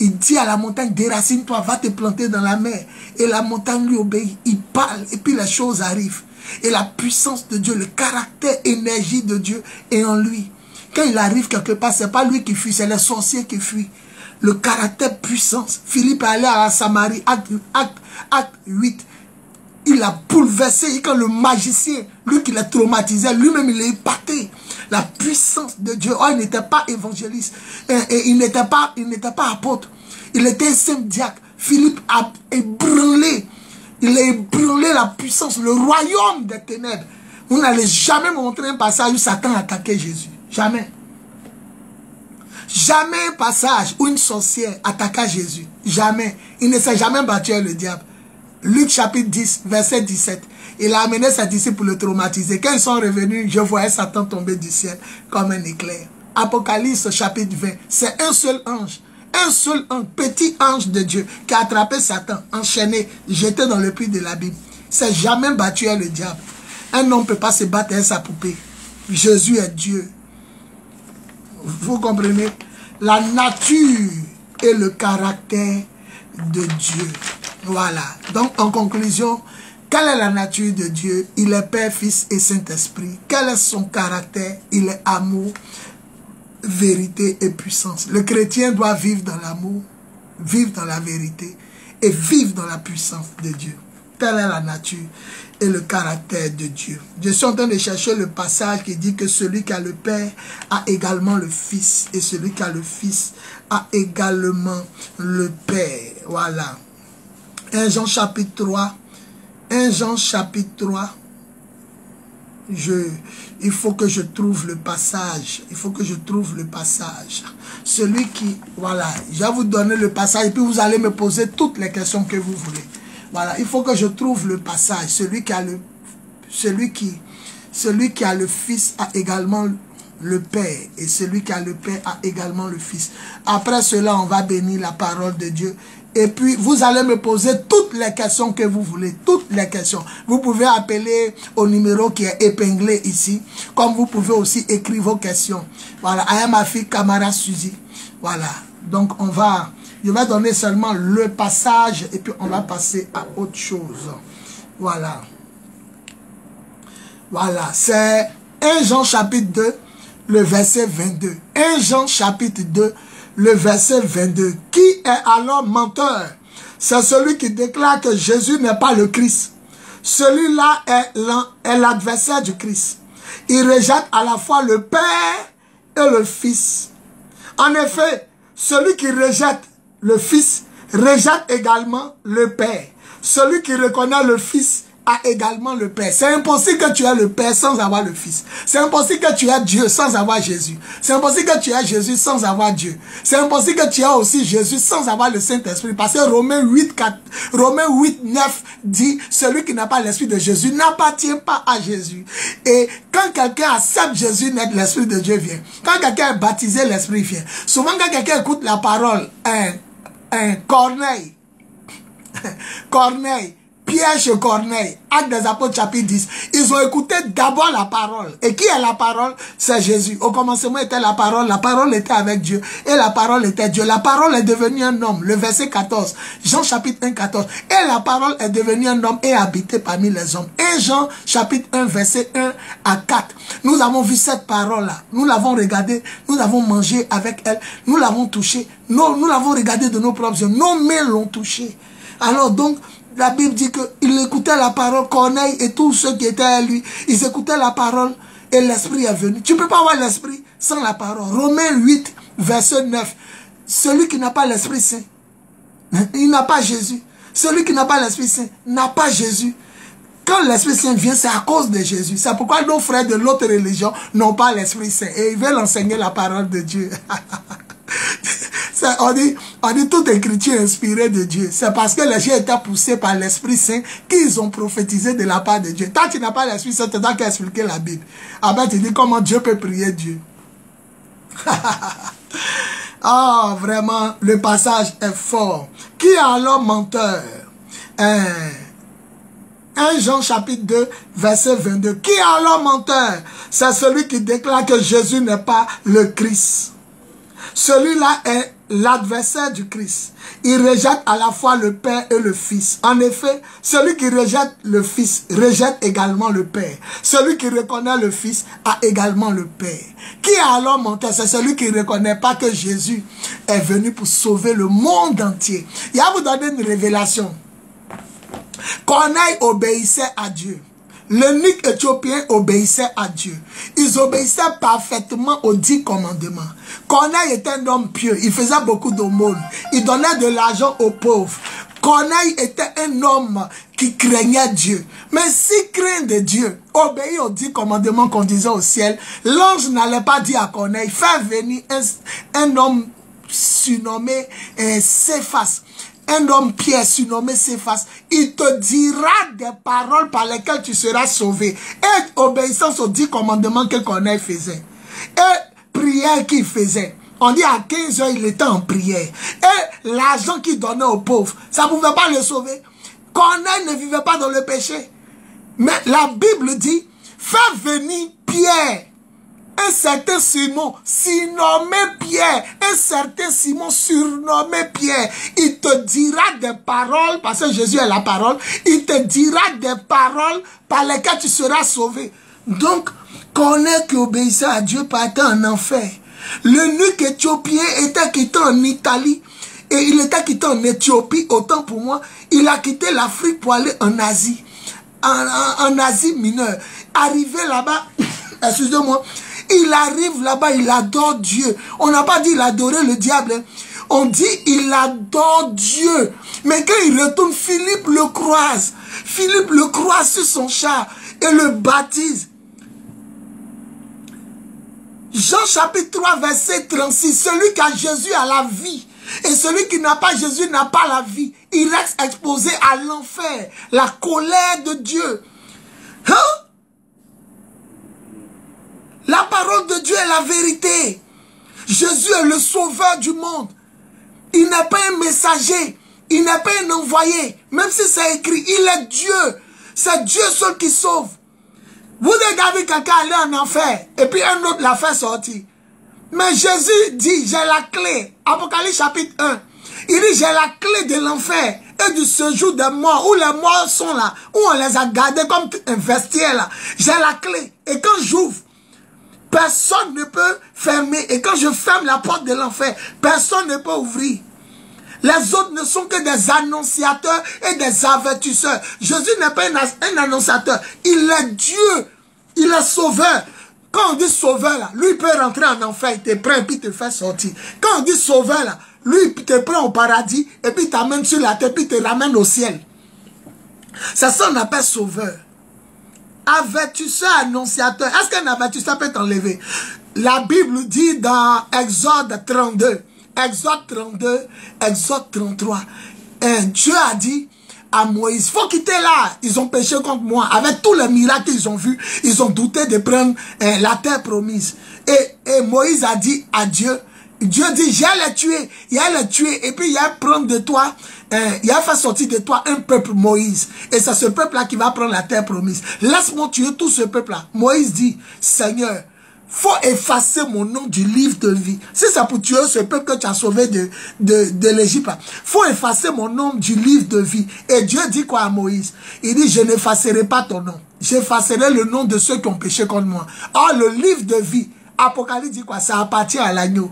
Il dit à la montagne, déracine-toi, va te planter dans la mer. Et la montagne lui obéit. Il parle et puis les choses arrivent. Et la puissance de Dieu, le caractère, énergie de Dieu est en lui. Quand il arrive quelque part, ce n'est pas lui qui fuit, c'est les sorciers qui fuient. Le caractère puissance. Philippe est allé à Samarie, acte 8. Il a bouleversé. Et quand le magicien, lui qui l'a traumatisé, lui-même il est épaté. La puissance de Dieu. Oh, il n'était pas évangéliste. Et il n'était pas apôtre. Il était un simple diacre. Philippe a ébranlé. Il a ébranlé la puissance, le royaume des ténèbres. Vous n'allez jamais me montrer un passage où Satan attaquait Jésus. Jamais. Jamais un passage où une sorcière attaqua Jésus. Jamais. Il ne s'est jamais battu avec le diable. Luc chapitre 10, verset 17. Il a amené ses disciples pour le traumatiser. Quand ils sont revenus, je voyais Satan tomber du ciel comme un éclair. Apocalypse chapitre 20. C'est un seul ange. Un seul ange, petit ange de Dieu, qui a attrapé Satan, enchaîné, jeté dans le puits de l'abîme. Il ne s'est jamais battu avec le diable. Un homme ne peut pas se battre avec sa poupée. Jésus est Dieu. Vous comprenez? La nature et le caractère de Dieu. Voilà. Donc, en conclusion, quelle est la nature de Dieu? Il est Père, Fils et Saint-Esprit. Quel est son caractère? Il est amour, vérité et puissance. Le chrétien doit vivre dans l'amour, vivre dans la vérité et vivre dans la puissance de Dieu. Telle est la nature et le caractère de Dieu. Je suis en train de chercher le passage qui dit que celui qui a le Père a également le Fils et celui qui a le Fils a également le Père. Voilà. 1 Jean chapitre 3. 1 Jean chapitre 3. Il faut que je trouve le passage. Il faut que je trouve le passage. Celui qui... Voilà. Je vais vous donner le passage et puis vous allez me poser toutes les questions que vous voulez. Voilà. Il faut que je trouve le passage. Celui qui a le Fils a également le Père. Et celui qui a le Père a également le Fils. Après cela, on va bénir la parole de Dieu. Et puis, vous allez me poser toutes les questions que vous voulez. Toutes les questions. Vous pouvez appeler au numéro qui est épinglé ici. Comme vous pouvez aussi écrire vos questions. Voilà. I ma fille Camara Suzy. Voilà. Donc, je vais donner seulement le passage. Et puis, on va passer à autre chose. Voilà. Voilà. C'est 1 Jean chapitre 2, le verset 22. 1 Jean chapitre 2. Le verset 22. Qui est alors menteur? C'est celui qui déclare que Jésus n'est pas le Christ. Celui-là est l'adversaire du Christ. Il rejette à la fois le Père et le Fils. En effet, celui qui rejette le Fils rejette également le Père. Celui qui reconnaît le Fils a également le Père. C'est impossible que tu aies le Père sans avoir le Fils. C'est impossible que tu aies Dieu sans avoir Jésus. C'est impossible que tu aies Jésus sans avoir Dieu. C'est impossible que tu aies aussi Jésus sans avoir le Saint-Esprit. Parce que Romains 8, 9 dit, celui qui n'a pas l'Esprit de Jésus n'appartient pas à Jésus. Et quand quelqu'un accepte Jésus, l'Esprit de Dieu vient. Quand quelqu'un est baptisé, l'Esprit vient. Souvent quand quelqu'un écoute la parole, Corneille, Pierre chez Corneille, Actes des Apôtres chapitre 10, ils ont écouté d'abord la parole. Et qui est la parole? C'est Jésus. Au commencement était la parole était avec Dieu, et la parole était Dieu. La parole est devenue un homme, le verset 14, Jean chapitre 1, 14. Et la parole est devenue un homme et habité parmi les hommes. 1 Jean chapitre 1, verset 1 à 4. Nous avons vu cette parole-là, nous l'avons regardée, nous l'avons mangée avec elle, nous l'avons touchée, nous l'avons regardée de nos propres yeux, nos mains l'ont touchée. Alors donc, la Bible dit qu'il écoutait la parole, Corneille et tous ceux qui étaient à lui, ils écoutaient la parole et l'Esprit est venu. Tu ne peux pas avoir l'Esprit sans la parole. Romains 8, verset 9. Celui qui n'a pas l'Esprit Saint, il n'a pas Jésus. Celui qui n'a pas l'Esprit Saint n'a pas Jésus. Quand l'Esprit Saint vient, c'est à cause de Jésus. C'est pourquoi nos frères de l'autre religion n'ont pas l'Esprit Saint. Et ils veulent enseigner la parole de Dieu. On dit toute écriture inspirée de Dieu. C'est parce que les gens étaient poussés par l'Esprit Saint qu'ils ont prophétisé de la part de Dieu. Tant que tu n'as pas l'Esprit Saint, tu dois expliquer la Bible. Après, tu dis comment Dieu peut prier Dieu. Oh, vraiment, le passage est fort. Qui est alors menteur? 1 Jean chapitre 2, verset 22. Qui est alors menteur? C'est celui qui déclare que Jésus n'est pas le Christ. Celui-là est l'adversaire du Christ, il rejette à la fois le Père et le Fils. En effet, celui qui rejette le Fils rejette également le Père. Celui qui reconnaît le Fils a également le Père. Qui a alors menti? C'est celui qui ne reconnaît pas que Jésus est venu pour sauver le monde entier. Il va vous donner une révélation. Corneille obéissait à Dieu. L'eunuque éthiopien obéissait à Dieu. Ils obéissaient parfaitement aux 10 commandements. Corneille était un homme pieux. Il faisait beaucoup d'aumônes. Il donnait de l'argent aux pauvres. Corneille était un homme qui craignait Dieu. Mais s'il craint de Dieu, obéit aux 10 commandements qu'on disait au ciel, l'ange n'allait pas dire à Corneille, fais venir un homme surnommé Céphas. Un homme Pierre surnommé Céphas, il te dira des paroles par lesquelles tu seras sauvé. Et obéissance aux 10 commandements que Corneille faisait. Et prière qu'il faisait. On dit à 15 heures, il était en prière. Et l'argent qu'il donnait aux pauvres, ça ne pouvait pas le sauver. Corneille ne vivait pas dans le péché. Mais la Bible dit, fais venir Pierre. Un certain Simon, surnommé Pierre, un certain Simon surnommé Pierre, il te dira des paroles, parce que Jésus est la parole, il te dira des paroles par lesquelles tu seras sauvé. Donc, Corneille qui obéissait à Dieu partait en enfer. L'eunuque éthiopien était quitté en Italie, et il était quitté en Éthiopie, autant pour moi, il a quitté l'Afrique pour aller en Asie, en Asie mineure. Arrivé là-bas, excusez-moi, il arrive là-bas, il adore Dieu. On n'a pas dit il adorait le diable. Hein. On dit il adore Dieu. Mais quand il retourne, Philippe le croise. Philippe le croise sur son char et le baptise. Jean chapitre 3 verset 36. Celui qui a Jésus a la vie. Et celui qui n'a pas Jésus n'a pas la vie. Il reste exposé à l'enfer. La colère de Dieu. Hein? La parole de Dieu est la vérité. Jésus est le sauveur du monde. Il n'est pas un messager. Il n'est pas un envoyé. Même si c'est écrit, il est Dieu. C'est Dieu seul qui sauve. Vous regardez quelqu'un aller en enfer. Et puis un autre l'a fait sortir. Mais Jésus dit, j'ai la clé. Apocalypse chapitre 1. Il dit, j'ai la clé de l'enfer et du séjour des morts. Où les morts sont là. Où on les a gardés comme un vestiaire là. J'ai la clé. Et quand j'ouvre, personne ne peut fermer. Et quand je ferme la porte de l'enfer, personne ne peut ouvrir. Les autres ne sont que des annonciateurs et des avertisseurs. Jésus n'est pas un annonciateur. Il est Dieu. Il est sauveur. Quand on dit sauveur, là, lui il peut rentrer en enfer, il te prend et puis te fait sortir. Quand on dit sauveur, là, lui il te prend au paradis et puis il t'amène sur la terre et puis il te ramène au ciel. C'est ça qu'on appelle sauveur. Avertisseur, annonciateur. Est-ce qu'un avertisseur peut t'enlever? La Bible dit dans Exode 32, Exode 32, Exode 33, Dieu a dit à Moïse, faut quitter là, ils ont péché contre moi. Avec tous les miracles qu'ils ont vus, ils ont douté de prendre la terre promise. Et Moïse a dit à Dieu, Dieu dit, j'ai les tuer, il a les tuer, et puis il a prendre de toi, il a fait sortir de toi un peuple, Moïse. Et c'est ce peuple-là qui va prendre la terre promise. Laisse-moi tuer tout ce peuple-là. Moïse dit, Seigneur, faut effacer mon nom du livre de vie. Si c'est pour tuer ce peuple que tu as sauvé de l'Égypte, faut effacer mon nom du livre de vie. Et Dieu dit quoi à Moïse? Il dit, je n'effacerai pas ton nom. J'effacerai le nom de ceux qui ont péché contre moi. Or, le livre de vie, Apocalypse dit quoi? Ça appartient à l'agneau.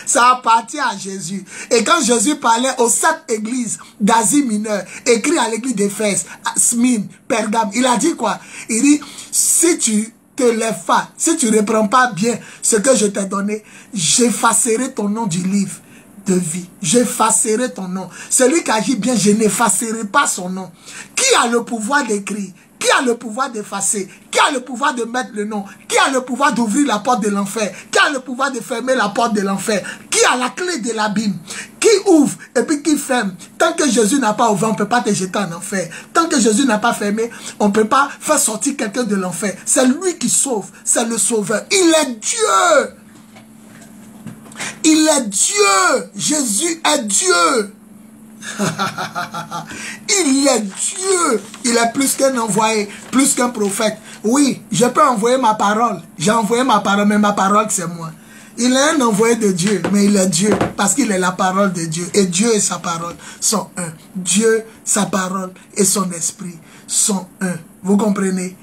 Ça appartient à Jésus. Et quand Jésus parlait aux 7 églises d'Asie mineure, écrit à l'église d'Éphèse, Smyrne, Pergame, il a dit quoi? Il dit, si tu te lèves pas, si tu ne reprends pas bien ce que je t'ai donné, j'effacerai ton nom du livre de vie. J'effacerai ton nom. Celui qui agit bien, je n'effacerai pas son nom. Qui a le pouvoir d'écrire? Qui a le pouvoir d'effacer? Qui a le pouvoir de mettre le nom? Qui a le pouvoir d'ouvrir la porte de l'enfer? Qui a le pouvoir de fermer la porte de l'enfer? Qui a la clé de l'abîme? Qui ouvre et puis qui ferme? Tant que Jésus n'a pas ouvert, on ne peut pas te jeter en enfer. Tant que Jésus n'a pas fermé, on ne peut pas faire sortir quelqu'un de l'enfer. C'est lui qui sauve. C'est le sauveur. Il est Dieu. Il est Dieu. Jésus est Dieu. Il est Dieu. Il est plus qu'un envoyé, plus qu'un prophète. Oui, je peux envoyer ma parole. J'ai envoyé ma parole, mais ma parole c'est moi. Il est un envoyé de Dieu, mais il est Dieu, parce qu'il est la parole de Dieu. Et Dieu et sa parole sont un. Dieu, sa parole et son esprit sont un. Vous comprenez?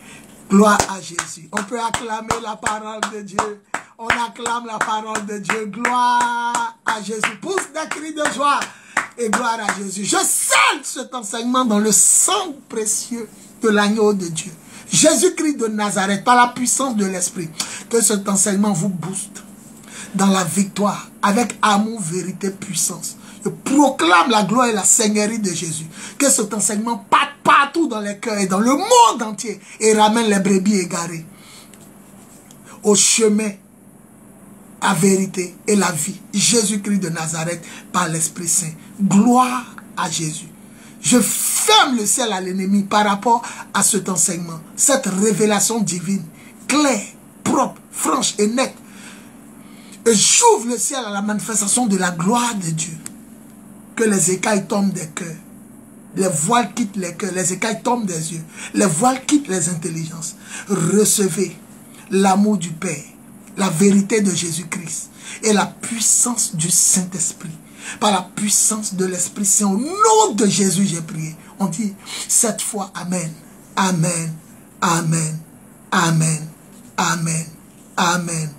Gloire à Jésus. On peut acclamer la parole de Dieu. On acclame la parole de Dieu. Gloire à Jésus. Pousse des cris de joie. Et gloire à Jésus. Je scelle cet enseignement dans le sang précieux de l'agneau de Dieu. Jésus-Christ de Nazareth, par la puissance de l'esprit. Que cet enseignement vous booste dans la victoire, avec amour, vérité, puissance. Je proclame la gloire et la seigneurie de Jésus. Que cet enseignement parte partout dans les cœurs et dans le monde entier et ramène les brebis égarées au chemin, à vérité et la vie. Jésus-Christ de Nazareth par l'Esprit Saint. Gloire à Jésus. Je ferme le ciel à l'ennemi par rapport à cet enseignement, cette révélation divine, claire, propre, franche et nette. Et j'ouvre le ciel à la manifestation de la gloire de Dieu. Que les écailles tombent des cœurs. Les voiles quittent les cœurs. Les écailles tombent des yeux. Les voiles quittent les intelligences. Recevez l'amour du Père, la vérité de Jésus-Christ et la puissance du Saint-Esprit. Par la puissance de l'Esprit Saint, au nom de Jésus, j'ai prié. On dit 7 fois Amen. Amen. Amen. Amen. Amen. Amen.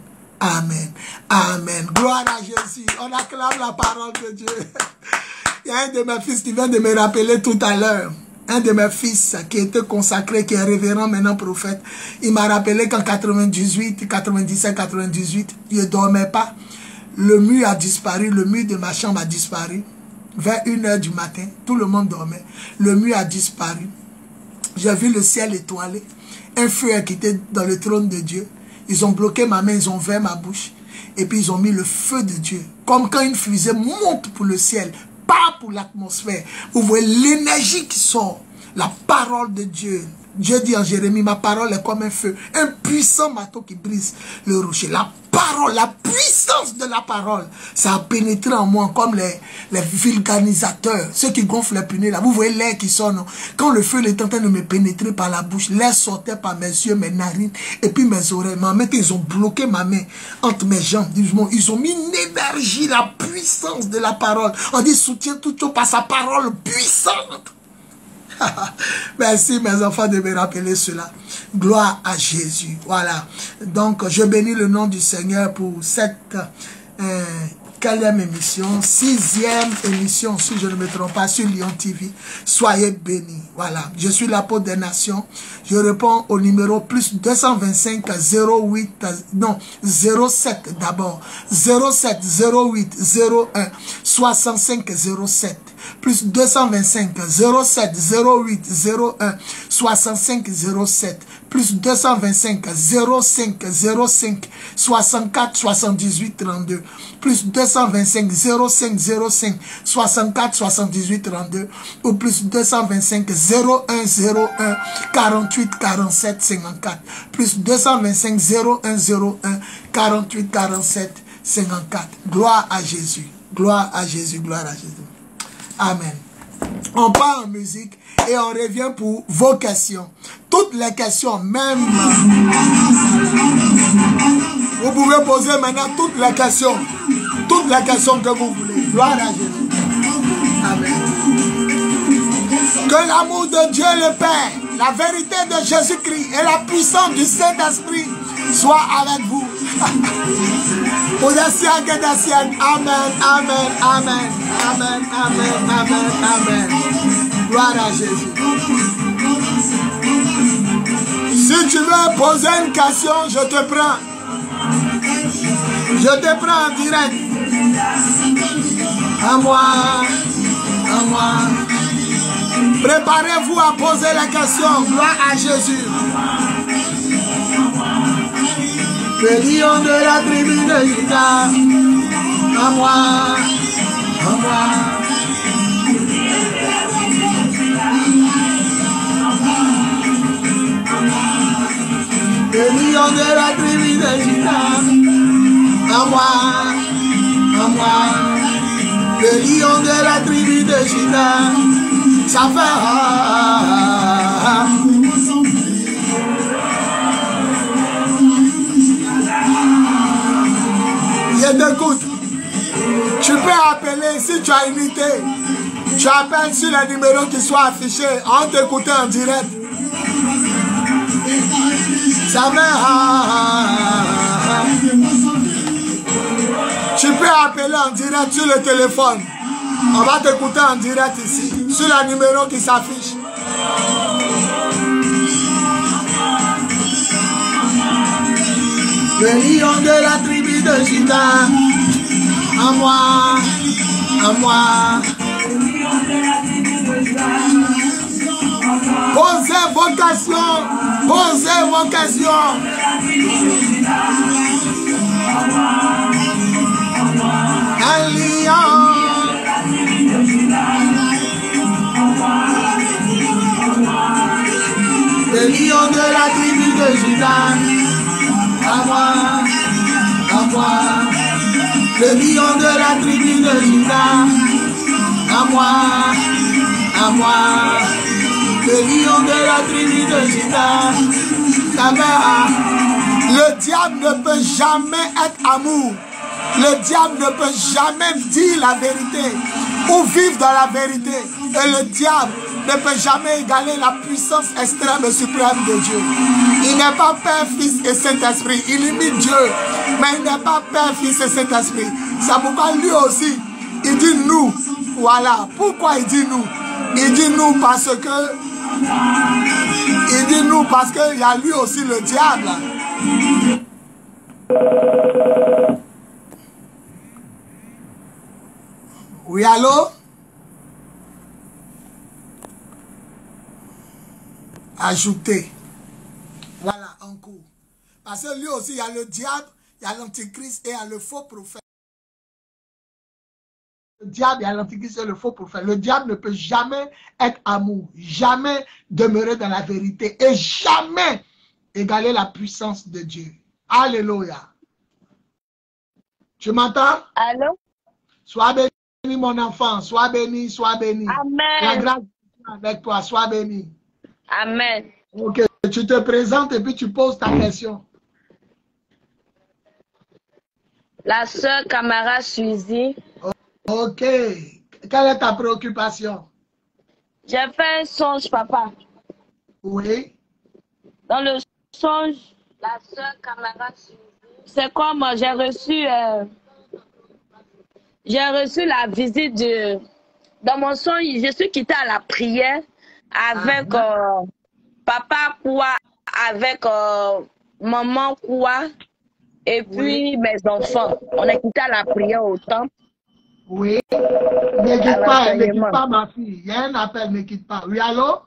Amen. Amen. Gloire à Jésus. On acclame la parole de Dieu. Il y a un de mes fils qui vient de me rappeler tout à l'heure. Un de mes fils qui était consacré, qui est révérend, maintenant prophète. Il m'a rappelé qu'en 98, 97, 98, il ne dormait pas. Le mur a disparu. Le mur de ma chambre a disparu. Vers 1 h du matin, tout le monde dormait. Le mur a disparu. J'ai vu le ciel étoilé. Un feu a quitté dans le trône de Dieu. Ils ont bloqué ma main, ils ont ouvert ma bouche. Et puis ils ont mis le feu de Dieu. Comme quand une fusée monte pour le ciel, pas pour l'atmosphère. Vous voyez l'énergie qui sort. La parole de Dieu. Dieu dit en Jérémie, ma parole est comme un feu. Un puissant marteau qui brise le rocher. La parole, la puissance de la parole, ça a pénétré en moi comme les vulgarisateurs, ceux qui gonflent les punais là. Vous voyez l'air qui sort, non? Quand le feu est en train de me pénétrer par la bouche, l'air sortait par mes yeux, mes narines et puis mes oreilles. Mais ils ont bloqué ma main entre mes jambes. Ils ont mis une énergie, la puissance de la parole. On dit soutient tout chose par sa parole puissante. Merci mes enfants de me rappeler cela. Gloire à Jésus. Voilà. Donc je bénis le nom du Seigneur pour cette quelle émission, 6e émission, si je ne me trompe pas, sur Lyon TV. Soyez bénis. Voilà. Je suis l'apôtre des nations. Je réponds au numéro plus 225 08 non 07 d'abord 07 08 01 65 07 plus 225 07 08 01 65 07 plus 225 05 05 64 78 32 plus 225 05 05 64 78 32 ou plus 225 01 01 48 47 54 plus 225 01 01 48 47 54. Gloire à Jésus. Gloire à Jésus. Gloire à Jésus. Amen. On part en musique et on revient pour vos questions. Toutes les questions, même. Vous pouvez poser maintenant toutes les questions. Toutes les questions que vous voulez. Gloire à Jésus. Amen. Que l'amour de Dieu le Père, la vérité de Jésus-Christ et la puissance du Saint-Esprit soient avec vous. Amen, amen, amen, amen, amen, amen, amen. Gloire à Jésus. Si tu veux poser une question, je te prends. Je te prends en direct. À moi, à moi. Préparez-vous à poser la question. Gloire à Jésus. Le lion de la tribu de Juda, à moi, à moi. Le lion de la tribu de Juda, à moi, à moi. Le lion de la tribu de Juda, ça fait si tu as une idée, tu appelles sur les numéros qui sont affichés. On t'écoute en direct. Ça va. Tu peux appeler en direct sur le téléphone. On va t'écouter en direct ici, sur le numéro qui s'affiche. Le lion de la tribu de Juda, à moi, à moi. Posez vocation, posez vocation. Un lion. Le lion de la tribu de Juda, à moi, à moi. Le lion de la tribu de Juda, à moi, à moi. Le lion de la tribu de Juda, ça va. Le diable ne peut jamais être amour. Le diable ne peut jamais dire la vérité ou vivre dans la vérité. Et le diable ne peut jamais égaler la puissance extrême et suprême de Dieu. Il n'est pas Père, Fils et Saint-Esprit. Il imite Dieu, mais il n'est pas Père, Fils et Saint-Esprit. C'est pourquoi lui aussi, il dit nous. Voilà. Pourquoi il dit nous? Il dit nous parce que... Il dit nous parce qu'il y a lui aussi le diable. Oui, allô? Ajouter. Voilà, en cours. Parce que lui aussi, il y a le diable, il y a l'antichrist et il y a le faux prophète. Le diable, il y a l'antichrist et le faux prophète. Le diable ne peut jamais être amour, jamais demeurer dans la vérité et jamais égaler la puissance de Dieu. Alléluia. Tu m'entends? Allô? Sois béni, mon enfant. Sois béni, sois béni. Amen. La grâce est avec toi. Sois béni. Amen. Ok, tu te présentes et puis tu poses ta question. La sœur Camara Suzy. Ok. Quelle est ta préoccupation? J'ai fait un songe, papa. Oui. Dans le songe, la sœur Camara Suzy. C'est comme j'ai reçu la visite de... Dans mon songe, je suis quittée à la prière avec papa Koua, avec maman Koua et puis mes enfants. On est quitté à la prière au temple. Oui. Ne quitte pas ma fille. Il y a un appel, ne quitte pas. Oui, allô?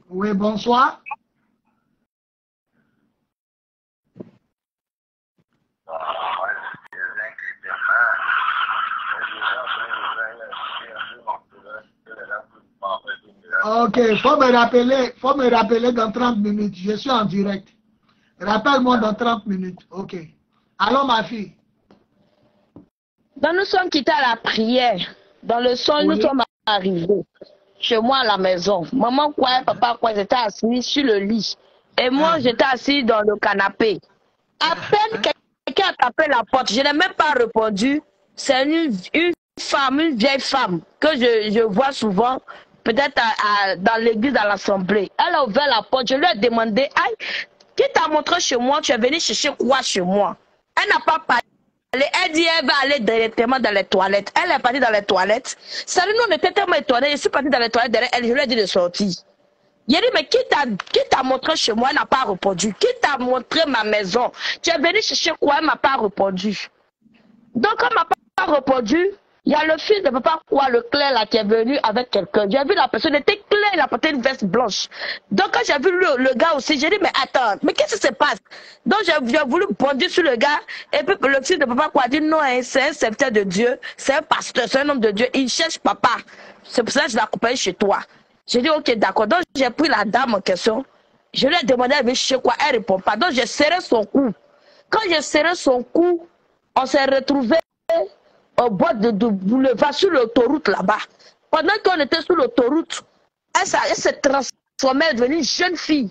Oui, bonsoir. Ok, faut me rappeler dans 30 minutes. Je suis en direct. Rappelle-moi dans 30 minutes. Ok. Allô, ma fille. Donc nous sommes quittés à la prière. Dans le songe, Oui. nous sommes arrivés chez moi à la maison. Maman quoi, papa quoi, j'étais assis sur le lit. Et moi, j'étais assis dans le canapé. À peine quelqu'un a tapé la porte, je n'ai même pas répondu. C'est une femme, une vieille femme que je vois souvent, peut-être dans l'église, à l'assemblée. Elle a ouvert la porte, je lui ai demandé, aïe, qui t'a montré chez moi, tu es venu chercher quoi chez moi? Elle n'a pas parlé. Elle dit elle va aller directement dans les toilettes. Elle est partie dans les toilettes. Ça nous, on était tellement étonnés. Je suis partie dans les toilettes derrière elle. Je lui ai dit de sortir. Il a dit, mais qui t'a montré chez moi? Elle n'a pas répondu. Qui t'a montré ma maison? Tu es venu chercher quoi? Elle ne m'a pas répondu. Donc, elle ne m'a pas répondu. Il y a le fils de papa quoi, le clerc là, qui est venu avec quelqu'un. J'ai vu la personne, elle était claire, il a porté une veste blanche. Donc, quand j'ai vu le gars aussi, j'ai dit, mais attends, mais qu'est-ce qui se passe? Donc, j'ai voulu bondir sur le gars. Et puis, le fils de papa quoi a dit, non, hein, c'est un serviteur de Dieu, c'est un pasteur, c'est un homme de Dieu. Il cherche papa. C'est pour ça que je l'ai accompagné chez toi. J'ai dit, ok, d'accord. Donc, j'ai pris la dame en question. Je lui ai demandé, elle veut chercher quoi? Elle ne répond pas. Donc, j'ai serré son cou. Quand j'ai serré son cou, on s'est retrouvés au bord de boulevard, sur l'autoroute là-bas. Pendant qu'on était sur l'autoroute, elle s'est transformée, elle est devenue une jeune fille.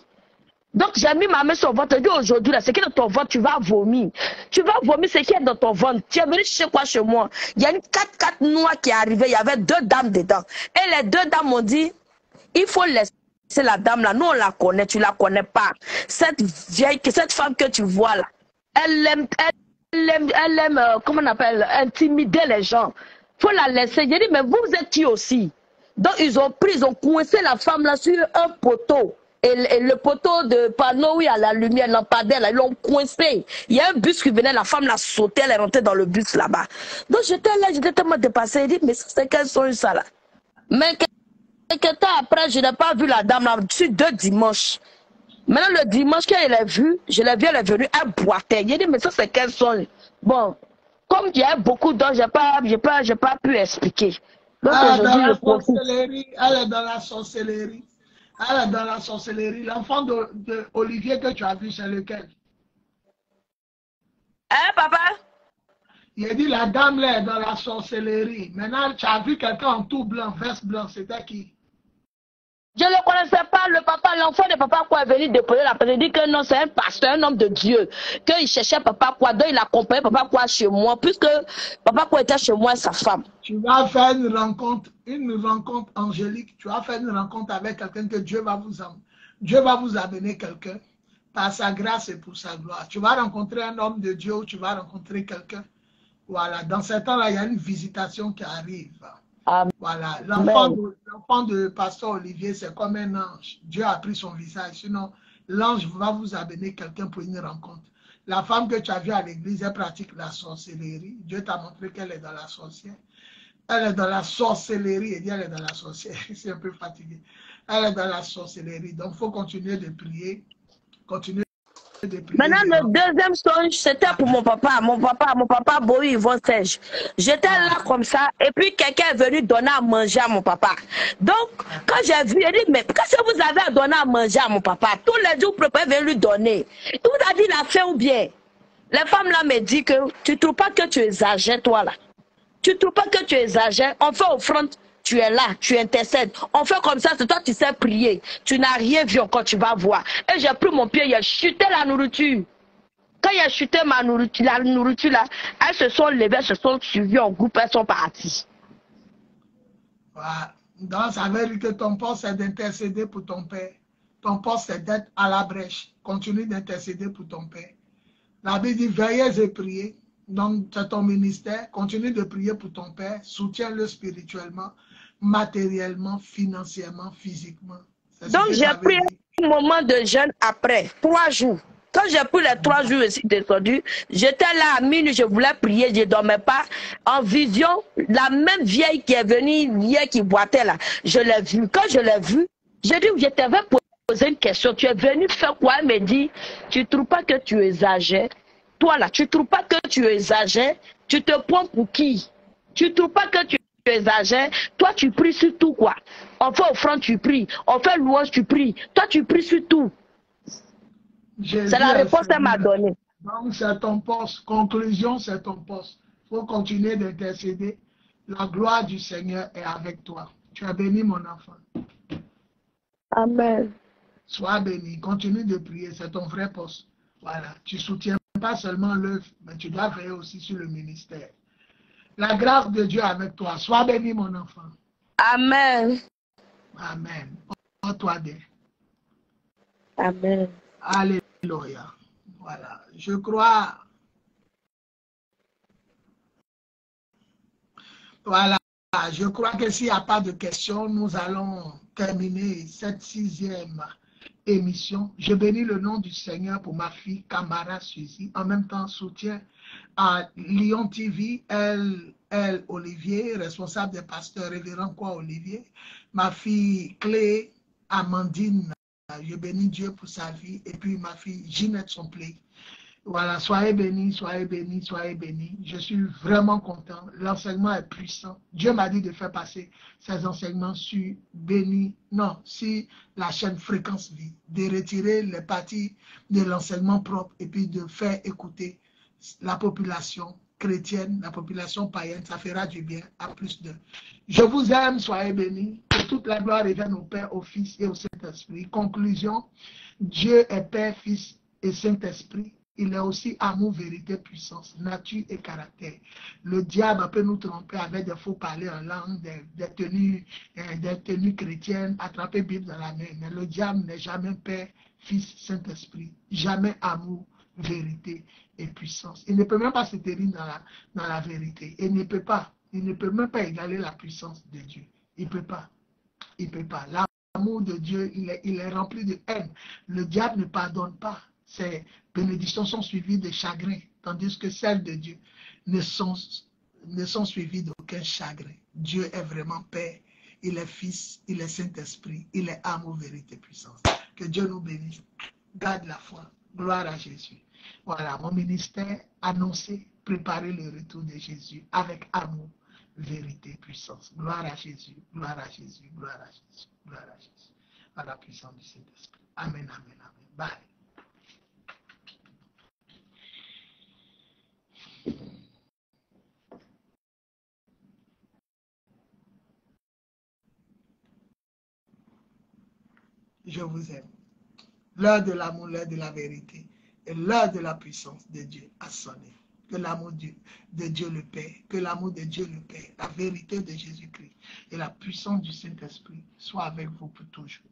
Donc, j'ai mis ma main sur votre ventre. Aujourd'hui, là, ce qui est dans ton ventre, tu vas vomir. Tu vas vomir ce qui est dans ton ventre. Tu es venu chez quoi chez moi? Il y a une 4x4 noire qui est arrivée. Il y avait 2 dames dedans. Et les 2 dames m'ont dit, il faut laisser la dame là. Nous, on la connaît. Tu la connais pas. Cette femme que tu vois là, elle aime, comment on appelle, intimider les gens. Faut la laisser. J'ai dit, mais vous êtes qui aussi? Donc, ils ont coincé la femme là sur un poteau. Et le poteau de panneau, oui, à la lumière, lampadaire, là, ils l'ont coincé. Il y a un bus qui venait, la femme l'a sauté, elle est rentrée dans le bus là-bas. Donc j'étais là, j'étais tellement dépassée. Je dis, mais c'est quel son ça là? Mais quelques temps après, je n'ai pas vu la dame là, sur 2 dimanches. Maintenant, le dimanche qu'elle l'a vue, je l'ai vue, elle est venue, elle boitait. J'ai dit, mais ça c'est quel son? Bon, comme il y a beaucoup d'heures, j'ai pas pu expliquer. Donc aujourd'hui, le profit. Elle est dans la sorcellerie. Elle est dans la sorcellerie. L'enfant de Olivier que tu as vu, c'est lequel? Hein, papa? Il a dit la dame là est dans la sorcellerie. Maintenant, tu as vu quelqu'un en tout blanc, veste blanc, c'était qui? Je ne le connaissais pas, le papa, l'enfant de papa quoi est venu déposer la personne. Il dit que non, c'est un pasteur, un homme de Dieu. Qu'il cherchait papa quoi, donc il accompagnait papa quoi chez moi, puisque papa quoi était chez moi et sa femme. Tu vas faire une rencontre angélique. Tu vas faire une rencontre avec quelqu'un que Dieu va vous amener quelqu'un par sa grâce et pour sa gloire. Tu vas rencontrer un homme de Dieu ou tu vas rencontrer quelqu'un. Voilà, dans ce temps-là, il y a une visitation qui arrive. Amen. Voilà, l'enfant de pasteur Olivier, c'est comme un ange. Dieu a pris son visage. Sinon, l'ange va vous amener quelqu'un pour une rencontre. La femme que tu as vue à l'église, elle pratique la sorcellerie. Dieu t'a montré qu'elle est dans la sorcière. Elle est dans la sorcellerie. Elle dit elle est dans la sorcellerie. C'est un peu fatigué. Elle est dans la sorcellerie. Donc, il faut continuer de prier. Continuer de prier. Maintenant, le deuxième songe, c'était pour mon papa. Mon papa, Boy Yvon Serge. J'étais là comme ça, et puis quelqu'un est venu donner à manger à mon papa. Donc, quand j'ai vu, il dit, mais qu'est-ce que vous avez à donner à manger à mon papa? Tous les jours, préparez venir lui donner. Il vous a dit la faim ou bien? Les femmes là me disent que tu ne trouves pas que tu exagères, toi là. Tu ne trouves pas que tu exagères. On fait offrande, tu es là, tu intercèdes. On fait comme ça, c'est toi tu sais prier. Tu n'as rien vu encore, tu vas voir. Et j'ai pris mon pied, il a chuté la nourriture. Quand il a chuté la nourriture là, elles se sont levées, elles se sont suivies en groupe, elles sont parties. Voilà. Donc, ça veut dire que ton poste c'est d'intercéder pour ton père. Ton poste c'est d'être à la brèche. Continue d'intercéder pour ton père. La Bible dit veillez et priez. Donc, c'est ton ministère. Continue de prier pour ton père. Soutiens-le spirituellement, matériellement, financièrement, physiquement. Donc, j'ai pris un moment de jeûne après, 3 jours. Quand j'ai pris les 3 jours ici descendu, j'étais là à minuit, je voulais prier, je ne dormais pas. En vision, la même vieille qui est venue hier, qui boitait là, je l'ai vue. Quand je l'ai vue, j'ai dit, je t'avais posé une question. Tu es venu faire quoi? Elle me dit, tu ne trouves pas que tu exagères? Toi là, tu ne trouves pas que tu exagères? Tu te prends pour qui? Tu ne trouves pas que tu exagères? Toi, tu pries sur tout quoi? On fait offrande, tu pries. On fait louange, tu pries. Toi, tu pries sur tout. C'est la réponse qu'elle m'a donnée. Donc, c'est ton poste. Conclusion, c'est ton poste. Il faut continuer d'intercéder. La gloire du Seigneur est avec toi. Tu es béni, mon enfant. Amen. Sois béni. Continue de prier. C'est ton vrai poste. Voilà. Tu ne soutiens pas seulement l'œuvre, mais tu dois veiller aussi sur le ministère. La grâce de Dieu est avec toi. Sois béni, mon enfant. Amen. Amen. Porte-toi bien. Amen. Alléluia. Voilà. Je crois. Voilà. Je crois que s'il n'y a pas de questions, nous allons terminer cette 6e émission. Je bénis le nom du Seigneur pour ma fille Camara Suzy. En même temps, soutien à Lyon TV, elle Olivier, responsable des pasteurs, révérend quoi Olivier. Ma fille Clé Amandine, je bénis Dieu pour sa vie. Et puis ma fille Ginette Somplé. Voilà, soyez bénis, soyez bénis, soyez bénis. Je suis vraiment content. L'enseignement est puissant. Dieu m'a dit de faire passer ces enseignements sur sur la chaîne Fréquence Vie, de retirer les parties de l'enseignement propre et puis de faire écouter la population chrétienne, la population païenne. Ça fera du bien à plus de. Je vous aime, soyez bénis. Que toute la gloire revienne au Père, au Fils et au Saint-Esprit. Conclusion, Dieu est Père, Fils et Saint-Esprit. Il est aussi amour, vérité, puissance, nature et caractère. Le diable peut nous tromper avec des faux parler en langue, des tenues chrétiennes, attraper Bible dans la main. Mais le diable n'est jamais Père, Fils, Saint-Esprit. Jamais amour, vérité et puissance. Il ne peut même pas se tenir dans la vérité. Il ne peut pas. Il ne peut même pas égaler la puissance de Dieu. Il ne peut pas. Il ne peut pas. L'amour de Dieu, il est rempli de haine. Le diable ne pardonne pas. Ses bénédictions sont suivies de chagrin, tandis que celles de Dieu ne sont suivies d'aucun chagrin. Dieu est vraiment Père, il est Fils, il est Saint-Esprit, il est amour, vérité, puissance. Que Dieu nous bénisse. Garde la foi. Gloire à Jésus. Voilà, mon ministère, annoncer, préparer le retour de Jésus avec amour, vérité, puissance. Gloire à Jésus, gloire à Jésus, gloire à Jésus, gloire à Jésus. À la puissance du Saint-Esprit. Amen, amen, amen. Bye. Je vous aime. L'heure de l'amour, l'heure de la vérité et l'heure de la puissance de Dieu a sonné. Que l'amour de Dieu le Père, que l'amour de Dieu le Père, la vérité de Jésus-Christ et la puissance du Saint-Esprit soient avec vous pour toujours.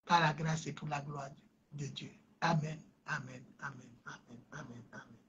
Par la grâce et pour la gloire de Dieu. Amen, amen, amen, amen, amen, amen.